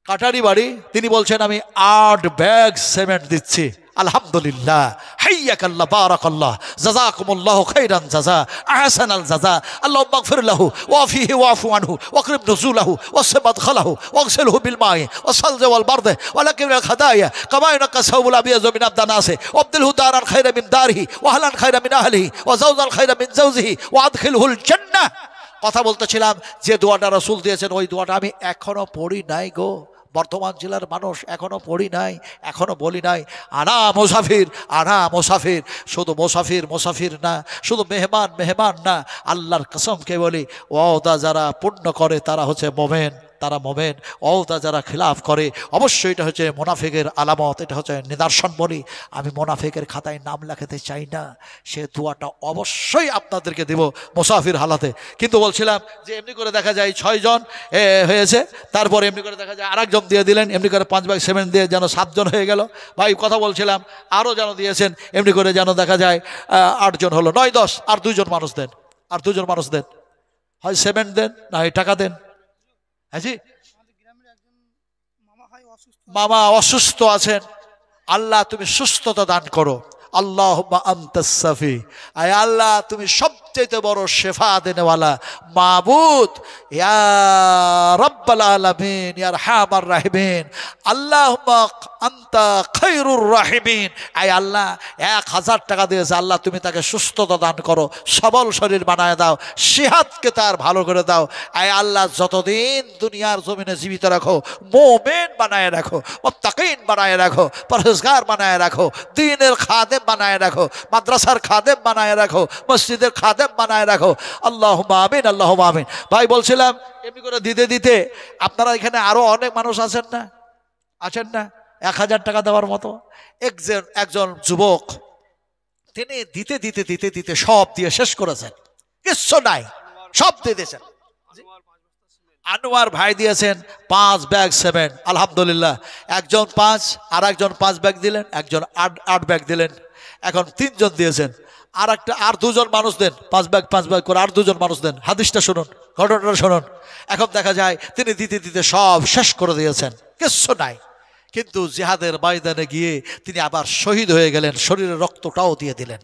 কাটারি বাড়ি, তিনি বলছেন আমি 8 ব্যাগ সিমেন্ট দিচ্ছি। আলহামদুলিল্লাহ, হাইয়াকাল্লাহ, বারাকাল্লাহ, জাযাকুমুল্লাহু খাইরান জাযা, আহসানাল জাযা, আল্লাহুম্মা মাগফির লাহু ওয়াফিহি ওয়াফু আনহু ওয়াকরিম নুজুলাহু ওয়াসবাত খালাহু ওয়াগসিলহু বিল মাই ওয়াসালজ ওয়াল বারদ ওয়ালাকিন আল খাদায়া কামা ইয়ানকা সাওবুল আবিয়াজ মিন আবদানাসে ওয়াবদিলহু দারান খায়রা মিন দারিহি ওয়া আহলান খায়রা মিন আহলিহি ওয়া যাওজান খায়রা মিন যাওজিহি ওয়া আদখিলহুল জান্নাহ। কথা বলতেছিলাম যে দোয়াটা রাসূল দিয়েছেন, ওই দোয়াটা আমি এখনো পড়ি নাই গো। বর্ধমান জেলার মানুষ এখনো পড়ি নাই, এখনো বলি নাই। আনা মুসাফির, আনা মুসাফির। শুধু মুসাফির মুসাফির না, শুধু মেহমান মেহমান না, আল্লাহর কসমকে বলি, ওয়াদা যারা পূর্ণ করে তারা হচ্ছে মোমেন, তারা মোমেন। ওয়াদা যারা খিলাফ করে অবশ্যই এটা হচ্ছে মুনাফিকের আলামত, এটা হচ্ছে নিদর্শন। বলি আমি মুনাফিকের খাতায় নাম লেখাতে চাই না, সে দোয়াটা অবশ্যই আপনাদেরকে দেব মুসাফির হালাতে। কিন্তু বলছিলাম যে এমনি করে দেখা যায় 6 জন হয়েছে, তারপর এমনি করে দেখা যায় আরেকজন দিয়ে দিলেন, এমনি করে 5 ব্যাগ সিমেন্ট দিয়ে যেন 7 জন হয়ে গেল। ভাই কথা বলছিলাম আরও যেন দিয়েছেন, এমনি করে যেন দেখা যায় 8 জন হলো, 9 10, আর 2 জন মানুষ দেন, আর 2 জন মানুষ দেন, হয় সিমেন্ট দেন না হয় টাকা দেন। হ্যাঁ জি, মামা অসুস্থ আছেন, আল্লাহ তুমি সুস্থতা দান করো। আল্লাহুম্মা আনতাস শাফি, আয় আল্লাহ তুমি সবচেয়ে বড় শেফা দেনেওয়ালা মাবুদ, ইয়া রাব্বাল আলামিন, ইয়া আরহামার রাহিমিন, আল্লাহুম্মা আনতা খায়রুর রাহিমিন। আয় আল্লাহ 1000 টাকা দিয়েছে, আল্লাহ তুমি তাকে সুস্থতা দান করো, সবল শরীর বানায় দাও, সিহাতকে তার ভালো করে দাও। আয় আল্লাহ যতদিন দুনিয়ার জমিনে জীবিত রাখো, মুমিন বানায় রাখো, মুত্তাকিন বানায় রাখো, পরহেজগার বানায় রাখো, দ্বীনের খাদেম বানায় রাখো, মাদ্রাসার খাদেম বানায় রাখো, মসজিদের খাদেম বানায় রাখো। আল্লাহুম্মা আমিন, আল্লাহুম্মা আমিন। ভাই বলছিলাম এমনি করে দিতে দিতে আপনারা এখানে আরো অনেক মানুষ আছেন না, আছেন না 1000 টাকা দেওয়ার মতো। একজন যুবক তিনি দিতে দিতে দিতে দিতে সব দিয়ে শেষ করেছেন, কিচ্ছু নাই, সব দিয়ে দিয়েছেন। আনোয়ার ভাই দিয়েছেন 5 ব্যাগ সিমেন্ট, আলহামদুলিল্লাহ। একজন 5, আর একজন 5 ব্যাগ দিলেন, একজন 8 ব্যাগ দিলেন। এখন 3 জন দিয়েছেন, আর 2 জন মানুষ দেন, 5 ব্যাগ করে আর 2 জন মানুষ দেন। হাদিসটা শুনুন, ঘটনাটা শুনুন। এখন দেখা যায় তিনি দিতে দিতে সব শেষ করে দিয়েছেন, কিচ্ছু নাই। কিন্তু জিহাদের ময়দানে গিয়ে তিনি আবার শহীদ হয়ে গেলেন, শরীরের রক্তটাও দিয়ে দিলেন।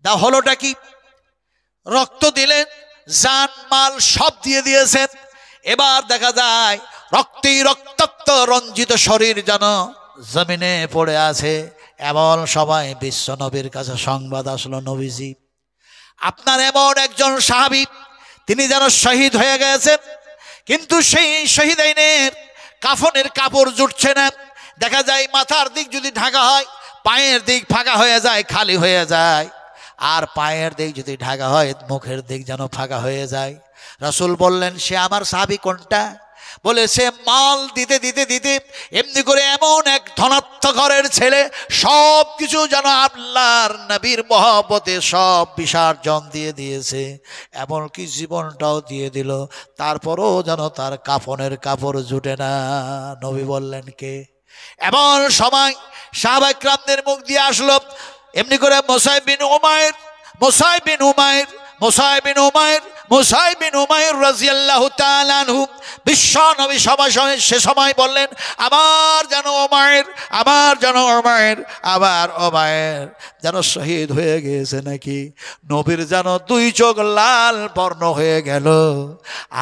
দা হলোটা কি? রক্ত দিলেন, জান মাল সব দিয়ে দিয়েছেন। এবার দেখা যায় রক্তেই রক্তাক্ত রঞ্জিত শরীর যেন জমিনে পড়ে আছে। এমন সময় বিশ্ব নবীর কাছে সংবাদ আসলো, নবীজি আপনার এমন একজন সাহাবী তিনি যেন শহীদ হয়ে গেছেন, কিন্তু সেই শহীদাইনের কাফনের কাপড় জুটছে না। দেখা যায় মাথার দিক যদি ঢাকা হয়, পায়ের দিক ফাঁকা হয়ে যায়, খালি হয়ে যায়। আর পায়ের দিক যদি ঢাকা হয়, মুখের দিক যেন ফাঁকা হয়ে যায়। রাসূল বললেন সে আমার সাহাবী কোনটা? বলে সে মাল দিতে দিতে দিতে এমনি করে এমন এক ধনাত্ম ঘরের ছেলে, সব কিছু যেন আল্লাহর নবীর মহব্বতে সব বিসর্জন দিয়ে দিয়েছে, এমনকি জীবনটাও দিয়ে দিল, তারপরও যেন তার কাফনের কাপড় জুটে না। নবী বললেন কে? এমন সময় সাহাবায়ে কেরামদের মুখ দিয়ে আসলো এমনি করে মুসাইব বিন উমাইর রাদিয়াল্লাহু তাআলা আনহু বিশ্ব নবী সে সময় বললেন আমার যেন ওমায়ের যেন শহীদ হয়ে গেছে নাকি। নবীর যেন 2 চোখ লাল বর্ণ হয়ে গেল।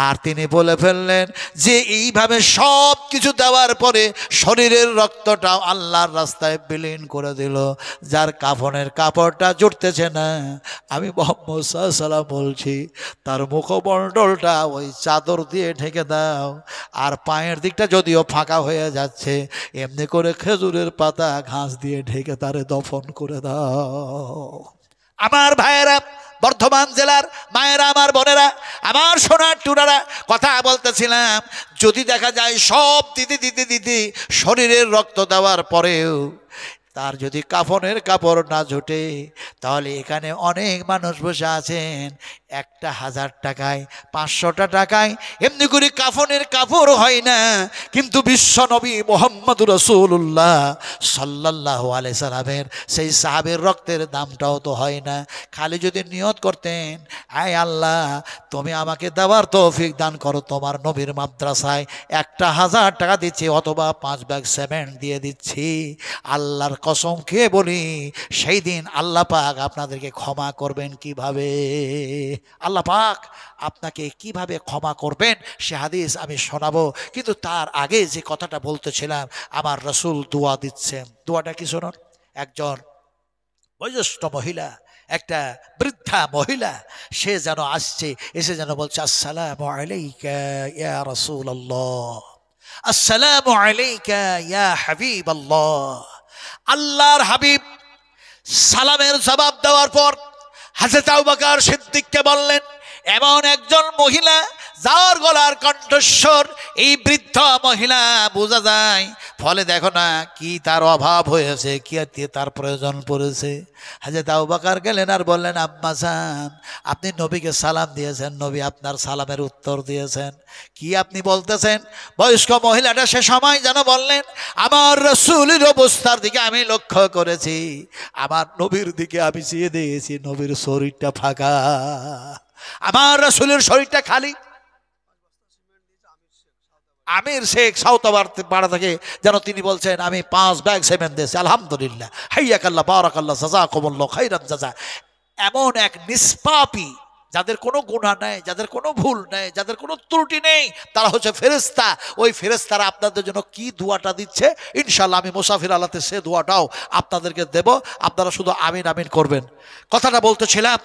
আর তিনি বলে ফেললেন যে এইভাবে সব কিছু দেওয়ার পরে শরীরের রক্তটা আল্লাহর রাস্তায় বিলীন করে দিল, যার কাফনের কাপড়টা জুটতেছে না, আমি মুহাম্মদ সাল্লাল্লাহু আলাইহি ওয়াসাল্লাম বলছি তার মুখমণ্ডলটা ওই চাদর দিয়ে ঢেকে দাও। আর পায়ের দিকটা যদিও ফাঁকা হয়ে যাচ্ছে, এমনি করে খেজুরের পাতা ঘাস দিয়ে ঢেকে তারে দফন করে দাও। আমার ভাইয়েরা, বর্ধমান জেলার মায়েরা, আমার বোনেরা, আমার সোনার টুরারা, কথা বলতেছিলাম যদি দেখা যায় সব দিতে দিতে দিতে শরীরের রক্ত দেওয়ার পরেও তার যদি কাফনের কাপড় না জোটে, তাহলে এখানে অনেক মানুষ বসে আছেন 1,000 টাকায় 500টা টাকায় এমনি করে কাফনের কাপড় হয় না, কিন্তু বিশ্ব নবী মুহাম্মদুর রাসূলুল্লাহ সাল্লাল্লাহু আলাইহি সাল্লামের সেই সাহাবের রক্তের দামটাও তো হয় না। খালি যদি নিয়ত করতেন, আয় আল্লাহ তুমি আমাকে দেওয়ার তৌফিক দান করো, তোমার নবীর মাদ্রাসায় 1,000 টাকা দিচ্ছি অথবা 5 ব্যাগ সিমেন্ট দিয়ে দিচ্ছি, আল্লাহর কসম খেয়ে বলি সেই দিন আল্লাহ পাক আপনাদেরকে ক্ষমা করবেন কিভাবে? আল্লাহ পাক আপনাকে কিভাবে ক্ষমা করবেন সে হাদিস আমি শোনাবো, কিন্তু তার আগে যে কথাটা বলতেছিলাম, আমার রাসূল দোয়া দিচ্ছেন। দোয়াটা কি শুনুন। একজন বয়োজ্যেষ্ঠ মহিলা, একটা বৃদ্ধা মহিলা, সে যেন আসছে, এসে যেন বলছে, আসসালামু আলাইকা ইয়া রাসূলুল্লাহ, আসসালামু আলাইকা ইয়া হাবিবাল্লাহ। আল্লাহর হাবিব সালামের জবাব দেওয়ার পর হযরত আবু বকর সিদ্দিককে বললেন, এমন একজন মহিলা যার গলার কণ্ঠস্বর এই বৃদ্ধ মহিলা বোঝা যায়, ফলে দেখো না কি তার অভাব হয়েছে, কি তার প্রয়োজন পড়েছে। হযরত আবু বকর গেলেন আর বললেন, আম্মা জান আপনি নবীকে সালাম দিয়েছেন, নবী আপনার সালামের উত্তর দিয়েছেন, কি আপনি বলতেছেন? বয়স্ক মহিলাটা সে সময় যেন বললেন, আমার রাসূলের অবস্থার দিকে আমি লক্ষ্য করেছি, আমার নবীর দিকে আমি চেয়ে দিয়েছি, নবীর শরীরটা ফাঁকা, আমার রাসূলের শরীরটা খালি। আমির শেখ সাউতাবার পাড়া থেকে যেন তিনি বলছেন, আমি 5 ব্যাগ সিমেন্ট দিয়েছি, আলহামদুলিল্লাহ, হাইয়াকাল্লাহ বারাকাল্লাহ জাযাকুমুল্লাহ খাইরান জাযা। এমন এক নিষ্পাপী, যাদের কোনো গুনাহ নেই, যাদের কোনো ভুল নেই, যাদের কোনো ত্রুটি নেই, তারা হচ্ছে ফেরেশতা। ওই ফেরেশতারা আপনাদের জন্য কি দোয়াটা দিচ্ছে, ইনশাআল্লাহ আমি মুসাফির আলাতে সে দোয়াটাও আপনাদেরকে দেব, আপনারা শুধু আমিন আমিন করবেন। কথাটা বলতেছিলাম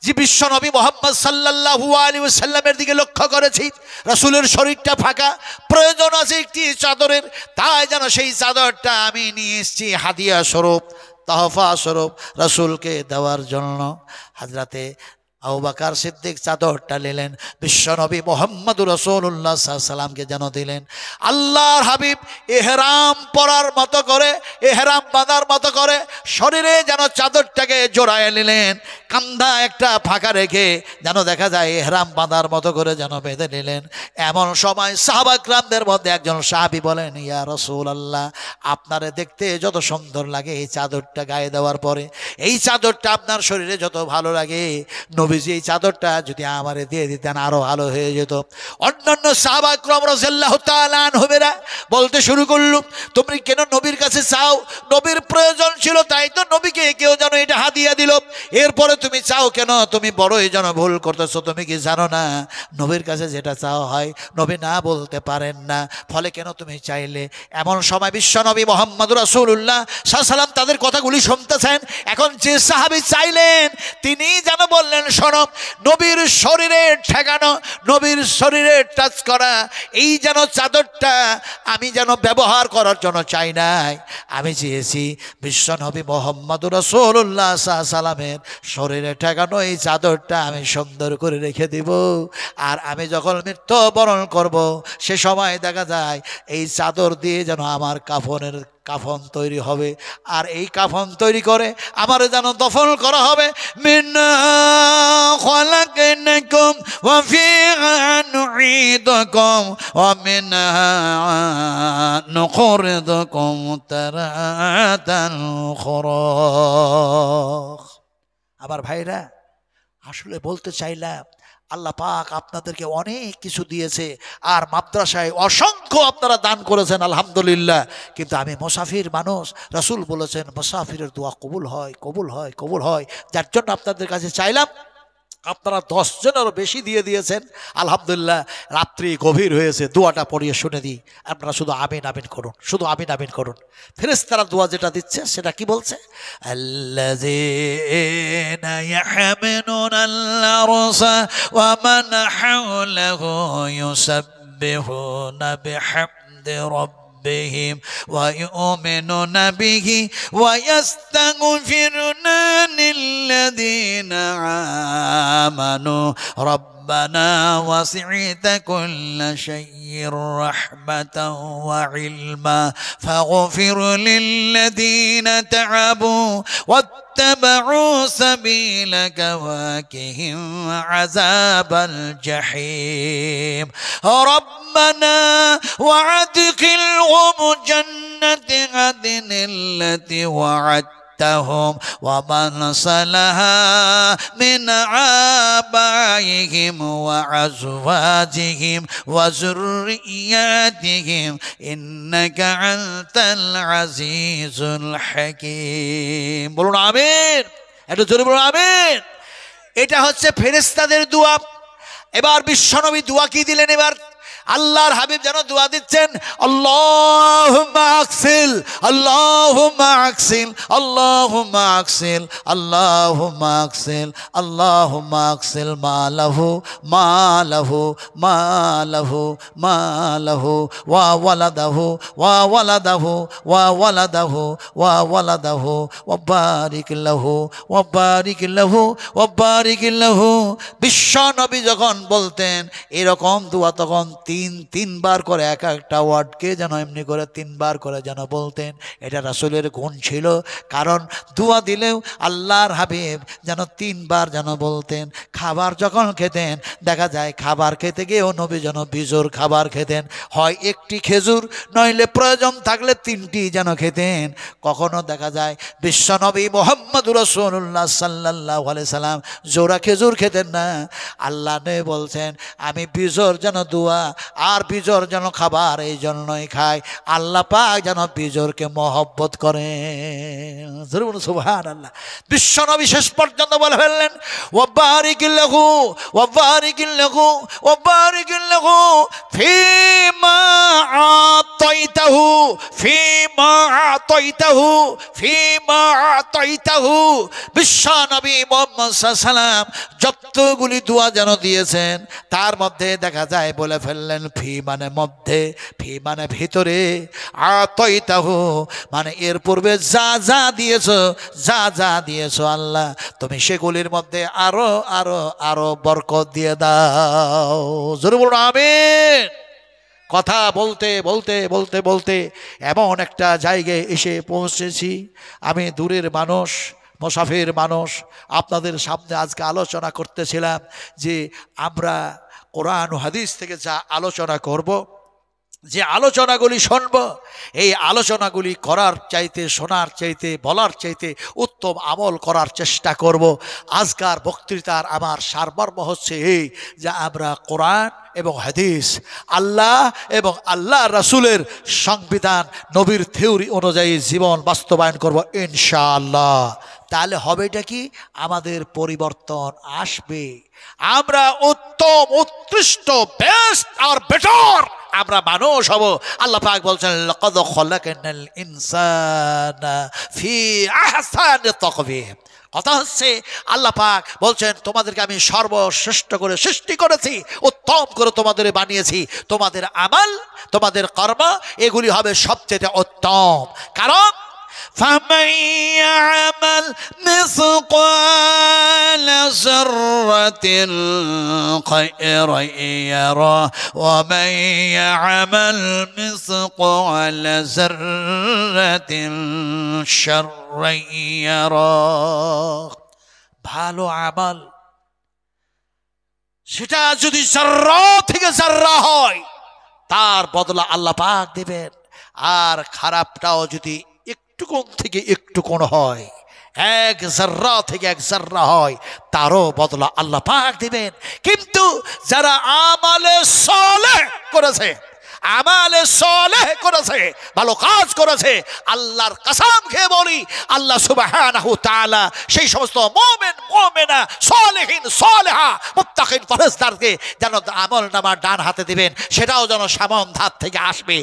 যে বিশ্ব নবী মুহাম্মদ সাল্লাল্লাহু আলাইহি ওয়াসাল্লামের দিকে লক্ষ্য করেছি, রাসূলের শরীরটা ফাঁকা, প্রয়োজন আছে একটি চাদরের, তাই যেন সেই চাদরটা আমি নিয়ে এসেছি হাদিয়া স্বরূপ, তোহফা স্বরূপ রাসূলকে দেওয়ার জন্য। হযরতে আবু বকর সিদ্দিক চাদরটা নিলেন, বিশ্বনবী মুহাম্মদুর রাসূলুল্লাহ সাল্লাল্লাহু আলাইহি ওয়াসাল্লামকে যেন দিলেন। আল্লাহর হাবিব ইহরাম পরার মতো করে, ইহরাম বাঁধার মতো করে শরীরে যেন চাদরটাকে জড়ায় নিলেন, কান্ধা একটা ফাঁকা রেখে যেন দেখা যায় ইহরাম বাঁধার মতো করে যেন বেঁধে নিলেন। এমন সময় সাহাবা কিরামদের মধ্যে একজন সাহাবী বলেন, ইয়া রাসূলুল্লাহ আপনারে দেখতে যত সুন্দর লাগে এই চাদরটা গায়ে দেওয়ার পরে, এই চাদরটা আপনার শরীরে যত ভালো লাগে, নবীজি এই চাদরটা যদি আমারে দিয়ে দিতেন আরো ভালো হয়ে যেত। অন্যান্য সাহাবা কিরাম রাদিয়াল্লাহু তাআলা আনহুরা বলতে শুরু করলো, তুমি কেন নবীর কাছে চাও? নবীর প্রয়োজন ছিল তাই তো নবীকে কেউ যেন এটা হাদিয়া দিল, এরপরে তুমি চাও কেন? তুমি বড়ই যেন ভুল করতেছো, তুমি কি জানো না নবীর কাছে যেটা চাওয়া হয় নবী না বলতে পারেন না, ফলে কেন তুমি চাইলে? এমন সময় বিশ্ব নবী মুহাম্মদুর রাসূলুল্লাহ সাল্লাল্লাহু আলাইহি ওয়াসাল্লাম তাদের কথাগুলি শুনতেছেন। এখন যে সাহাবী চাইলেন তিনি যেন বললেন, শোনো, নবীর শরীরে ঠেকানো, নবীর শরীরে টাচ করা এই যেন চাদরটা আমি যেন ব্যবহার করার জন্য চাই নাই, আমি চেয়েছি বিশ্ব নবী মুহাম্মদুর রাসূলুল্লাহ সাল্লাল্লাহু আলাইহি ওয়াসাল্লামের শরীরে ঠেকানো এই চাদরটা আমি সুন্দর করে রেখে দিব, আর আমি যখন মৃত্যুবরণ করব সে সময় দেখা যায় এই চাদর দিয়ে যেন আমার কাফন তৈরি হবে, আর এই কাফন তৈরি করে আমার যেন দফন করা হবে। মিন্না খালাকনাকুম ওয়া ফিহা নুঈদুকুম ওয়া মিনহা নুখরিজুকুম তারাতান উখরা। আমার ভাইরা, আসলে বলতে চাইলাম আল্লাহ পাক আপনাদেরকে অনেক কিছু দিয়েছে, আর মাদ্রাসায় অসংখ্য আপনারা দান করেছেন, আলহামদুলিল্লাহ, কিন্তু আমি মুসাফির মানুষ, রাসূল বলেছেন মুসাফিরের দোয়া কবুল হয়, কবুল হয়, কবুল হয়, যার জন্য আপনাদের কাছে চাইলাম। আপনারা 10 জনেরও বেশি দিয়ে দিয়েছেন, আলহামদুলিল্লাহ। রাত্রি গভীর হয়েছে, দোয়াটা পড়িয়ে শুনে দিই, আপনারা শুধু আমিন আমিন করুন, শুধু আমিন আমিন করুন। ফেরেশতারা দোয়া যেটা দিচ্ছে সেটা কি বলছে? আল্লাযীনা ইয়াহমিলুনাল আরশা ওয়া মান হাওলাহু ইউসাব্বিহুনা বিহামদি রাব্বিহিম ওয়া ইউমিনুনা বিহি ওয়া ইস্তাগফিরুনা লিল্লাযীনা আমানু রাব্বাহুম ربنا وسعت كل شيء رحمة وعلما فاغفر للذين تعبوا واتبعوا سبيلك وقهم عذاب الجحيم ربنا وادخلهم جنة عدن التي وعدتهم ومن صلح من آبائهم وأزواجهم وذرياتهم إنك أنت العزيز الحكيم বলুন আমিন একটু জোরে বলুন আমিন এটা হচ্ছে ফেরেশতাদের দোয়া এবার বিশ্বনবী দোয়া কি দিলেন এবার আল্লাহর হাবিব যেন দোয়া দিচ্ছেন আল্লাহুম্মা আকসিল আল্লাহুম্মা আকসিল আল্লাহুম্মা আকসিল আল্লাহুম্মা আকসিল আল্লাহুম্মা আকসিল মালাহু মালাহু মালাহু মালাহু ওয়া ওয়ালাদাহু ওয়া ওয়ালাদাহু ওয়া ওয়ালাদাহু ওয়া ওয়ালাদাহু ওয়া বারিক লাহু ওয়া বারিক লাহু ওয়া বারিক লাহু বিশ্বনবী যখন বলতেন এরকম দোয়া তখন তিনবার করে এক একটা ওয়ার্ডকে যেন এমনি করে তিনবার করে যেন বলতেন এটা রাসূলের গুণ ছিল কারণ দোয়া দিলেও আল্লাহর হাবিব যেন তিনবার যেন বলতেন খাবার যখন খেতেন দেখা যায় খাবার খেতে গিয়েও নবী যেন বিজোর খাবার খেতেন হয় একটি খেজুর নইলে প্রয়োজন থাকলে তিনটি যেন খেতেন কখনো দেখা যায় বিশ্বনবী মুহাম্মদুর রাসূলুল্লাহ সাল্লাল্লাহু আলাইহি সাল্লাম জোড়া খেজুর খেতেন না আল্লাহ নবী বলছেন আমি বিজোর যেন দোয়া আর বিজোর যেন খাবার এই জন্যই খায় আল্লাহ পাক যেন বিজোরকে মহব্বত করেন সুবহানাল্লাহ বিশ্বনবী শেষ পর্যন্ত বলে ফেললেন ওয়া বারিক লাহু ওয়া বারিক লাহু ওয়া বারিক লাহু ফিমা আতাইতাহু ফিমা আতাইতাহু ফিমা আতাইতাহু বিশ্বনবী মুহাম্মদ সাল্লাল্লাহু আলাইহি সাল্লাম যতগুলি দোয়া যেন দিয়েছেন তার মধ্যে দেখা যায় বলে ফেললেন ফি মানে মধ্যে ফি মানে ভিতরে আতাইতাহু মানে এর পূর্বে যা যা দিয়েছো আল্লাহ তুমি সেগুলির মধ্যে আরো আরো আরো বরকত দিয়ে দাও জোরে বলুন আমিন কথা বলতে বলতে বলতে বলতে এমন একটা জায়গায় এসে পৌঁছেছি আমি দূরের মানুষ মুসাফির মানুষ আপনাদের সামনে আজকে আলোচনা করতেছিলাম যে আমরা কোরআন ও হাদিস থেকে যা আলোচনা করব যে আলোচনাগুলি শুনব এই আলোচনাগুলি করার চাইতে শোনার চাইতে বলার চাইতে উত্তম আমল করার চেষ্টা করব আজকার বক্তৃতার আমার সারমর্ম হচ্ছে এই যে আমরা কোরআন এবং হাদিস আল্লাহ এবং আল্লাহ রাসূলের সংবিধান নবীর থিওরি অনুযায়ী জীবন বাস্তবায়ন করব ইনশাআল্লাহ তাহলে হবেটা কি আমাদের পরিবর্তন আসবে আমরা উত্তম উৎকৃষ্ট বেস্ট আর বেটার আমরা মানুষ হব আল্লাহ পাক বলছেন লাকাদ খালাকনাল ইনসানা ফি আহসানি তাকওয়িম কথা হচ্ছে আল্লাহ পাক বলছেন তোমাদেরকে আমি সর্বশ্রেষ্ঠ করে সৃষ্টি করেছি উত্তম করে তোমাদের বানিয়েছি তোমাদের আমল তোমাদের কর্ম এগুলি হবে সবচেয়ে উত্তম কারণ فمن يعمل مثقال ذرة خيرا يره ومن يعمل مثقال ذرة شرا يره ভালো আমল সেটা যদি জাররা থেকে জাররা হয় তার বদলা আল্লাহ পাক দিবেন আর খারাপটাও যদি একটুকুন থেকে একটুকুন হয় এক জাররা থেকে এক জাররা হয় তারও বদলা আল্লাহ পাক দিবেন কিন্তু যারা আমালে সালেহ করেছে আমালে সালেহ করেছে ভালো কাজ করেছে আল্লাহর কসম খেয়ে বলি আল্লাহ সুবহানাহু তাআলা সেই সমস্ত মুমিন মুমিনা সালেহিন সালেহা মুত্তাকিন ফেরেশতাদেরকে যেন আমলনামা ডান হাতে দিবেন সেটাও যেন সামন ধার থেকে আসবে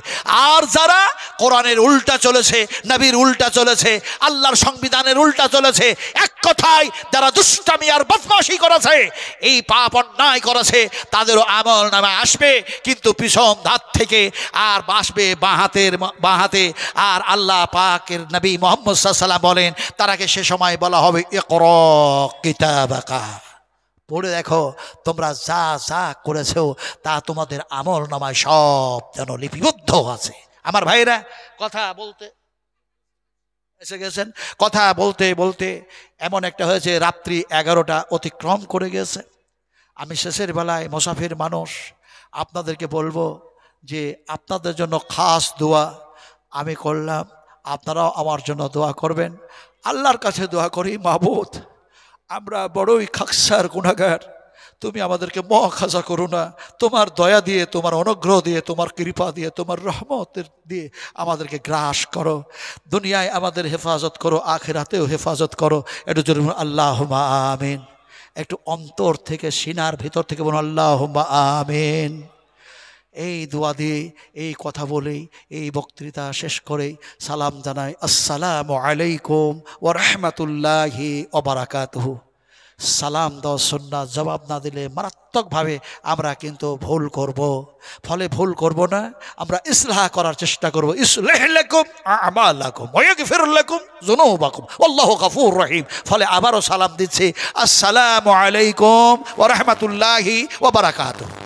আর যারা কোরআনের উল্টা চলেছে নবীর উল্টা চলেছে আল্লাহর সংবিধানের উল্টা চলেছে এক কথায় যারা দুষ্টামি আর বদমাশি করেছে এই পাপ অন্যায় করেছে তাদেরও আমলনামা আসবে কিন্তু পিছন ধার থেকে আর বাসবে বাহাতে আর আল্লাহ পাকের নবী মুহাম্মদ সাল্লাল্লাহু আলাইহি ওয়াসাল্লাম বলেন তারাকে সে সময় বলা হবে ইকরা কিতাবাকা পড়ে দেখো তোমরা যা যা করেছো তা তোমাদের আমল নামায় সব যেন লিপিবদ্ধ আছে। আমার ভাইরা কথা বলতে এসে গেছেন, কথা বলতে বলতে এমন একটা হয়েছে রাত্রি 11টা অতিক্রম করে গেছে। আমি শেষের বেলায় মুসাফির মানুষ, আপনাদেরকে বলবো যে আপনাদের জন্য খাস দোয়া আমি করলাম, আপনারাও আমার জন্য দোয়া করবেন। আল্লাহর কাছে দোয়া করি, মাবুদ আমরা বড়ই খাকসার গুনাহগার, তুমি আমাদেরকে মুআখাযা করো না, তোমার দয়া দিয়ে, তোমার অনুগ্রহ দিয়ে, তোমার কৃপা দিয়ে, তোমার রহমতের দিয়ে আমাদেরকে গ্রাস করো, দুনিয়ায় আমাদের হেফাজত করো, আখিরাতেও হেফাজত করো। একটু জোরে বলুন আল্লাহুম্মা আমিন। একটু অন্তর থেকে সিনার ভিতর থেকে বলুন আল্লাহুম্মা আমিন। এই দোয়া দিয়ে, এই কথা বলেই, এই বক্তৃতা শেষ করেই সালাম জানাই, আসসালামু আলাইকুম ওয়া রাহমাতুল্লাহি ওয়া বারাকাতুহু। সালাম দাও সুন্নাত, জবাব না দিলে মারাত্মকভাবে আমরা কিন্তু ভুল করব। ফলে ভুল করব না, আমরা ইসলাহ করার চেষ্টা করব। ইসলাহ লাকুম আমালাকুম ওয়া ইয়াগফির লাকুম যুনুবাকুম আল্লাহু গফুর রহিম। ফলে আবারও সালাম দিচ্ছি, আসসালামু আলাইকুম ওয়া রাহমাতুল্লাহি ওয়া বারাকাতুহু।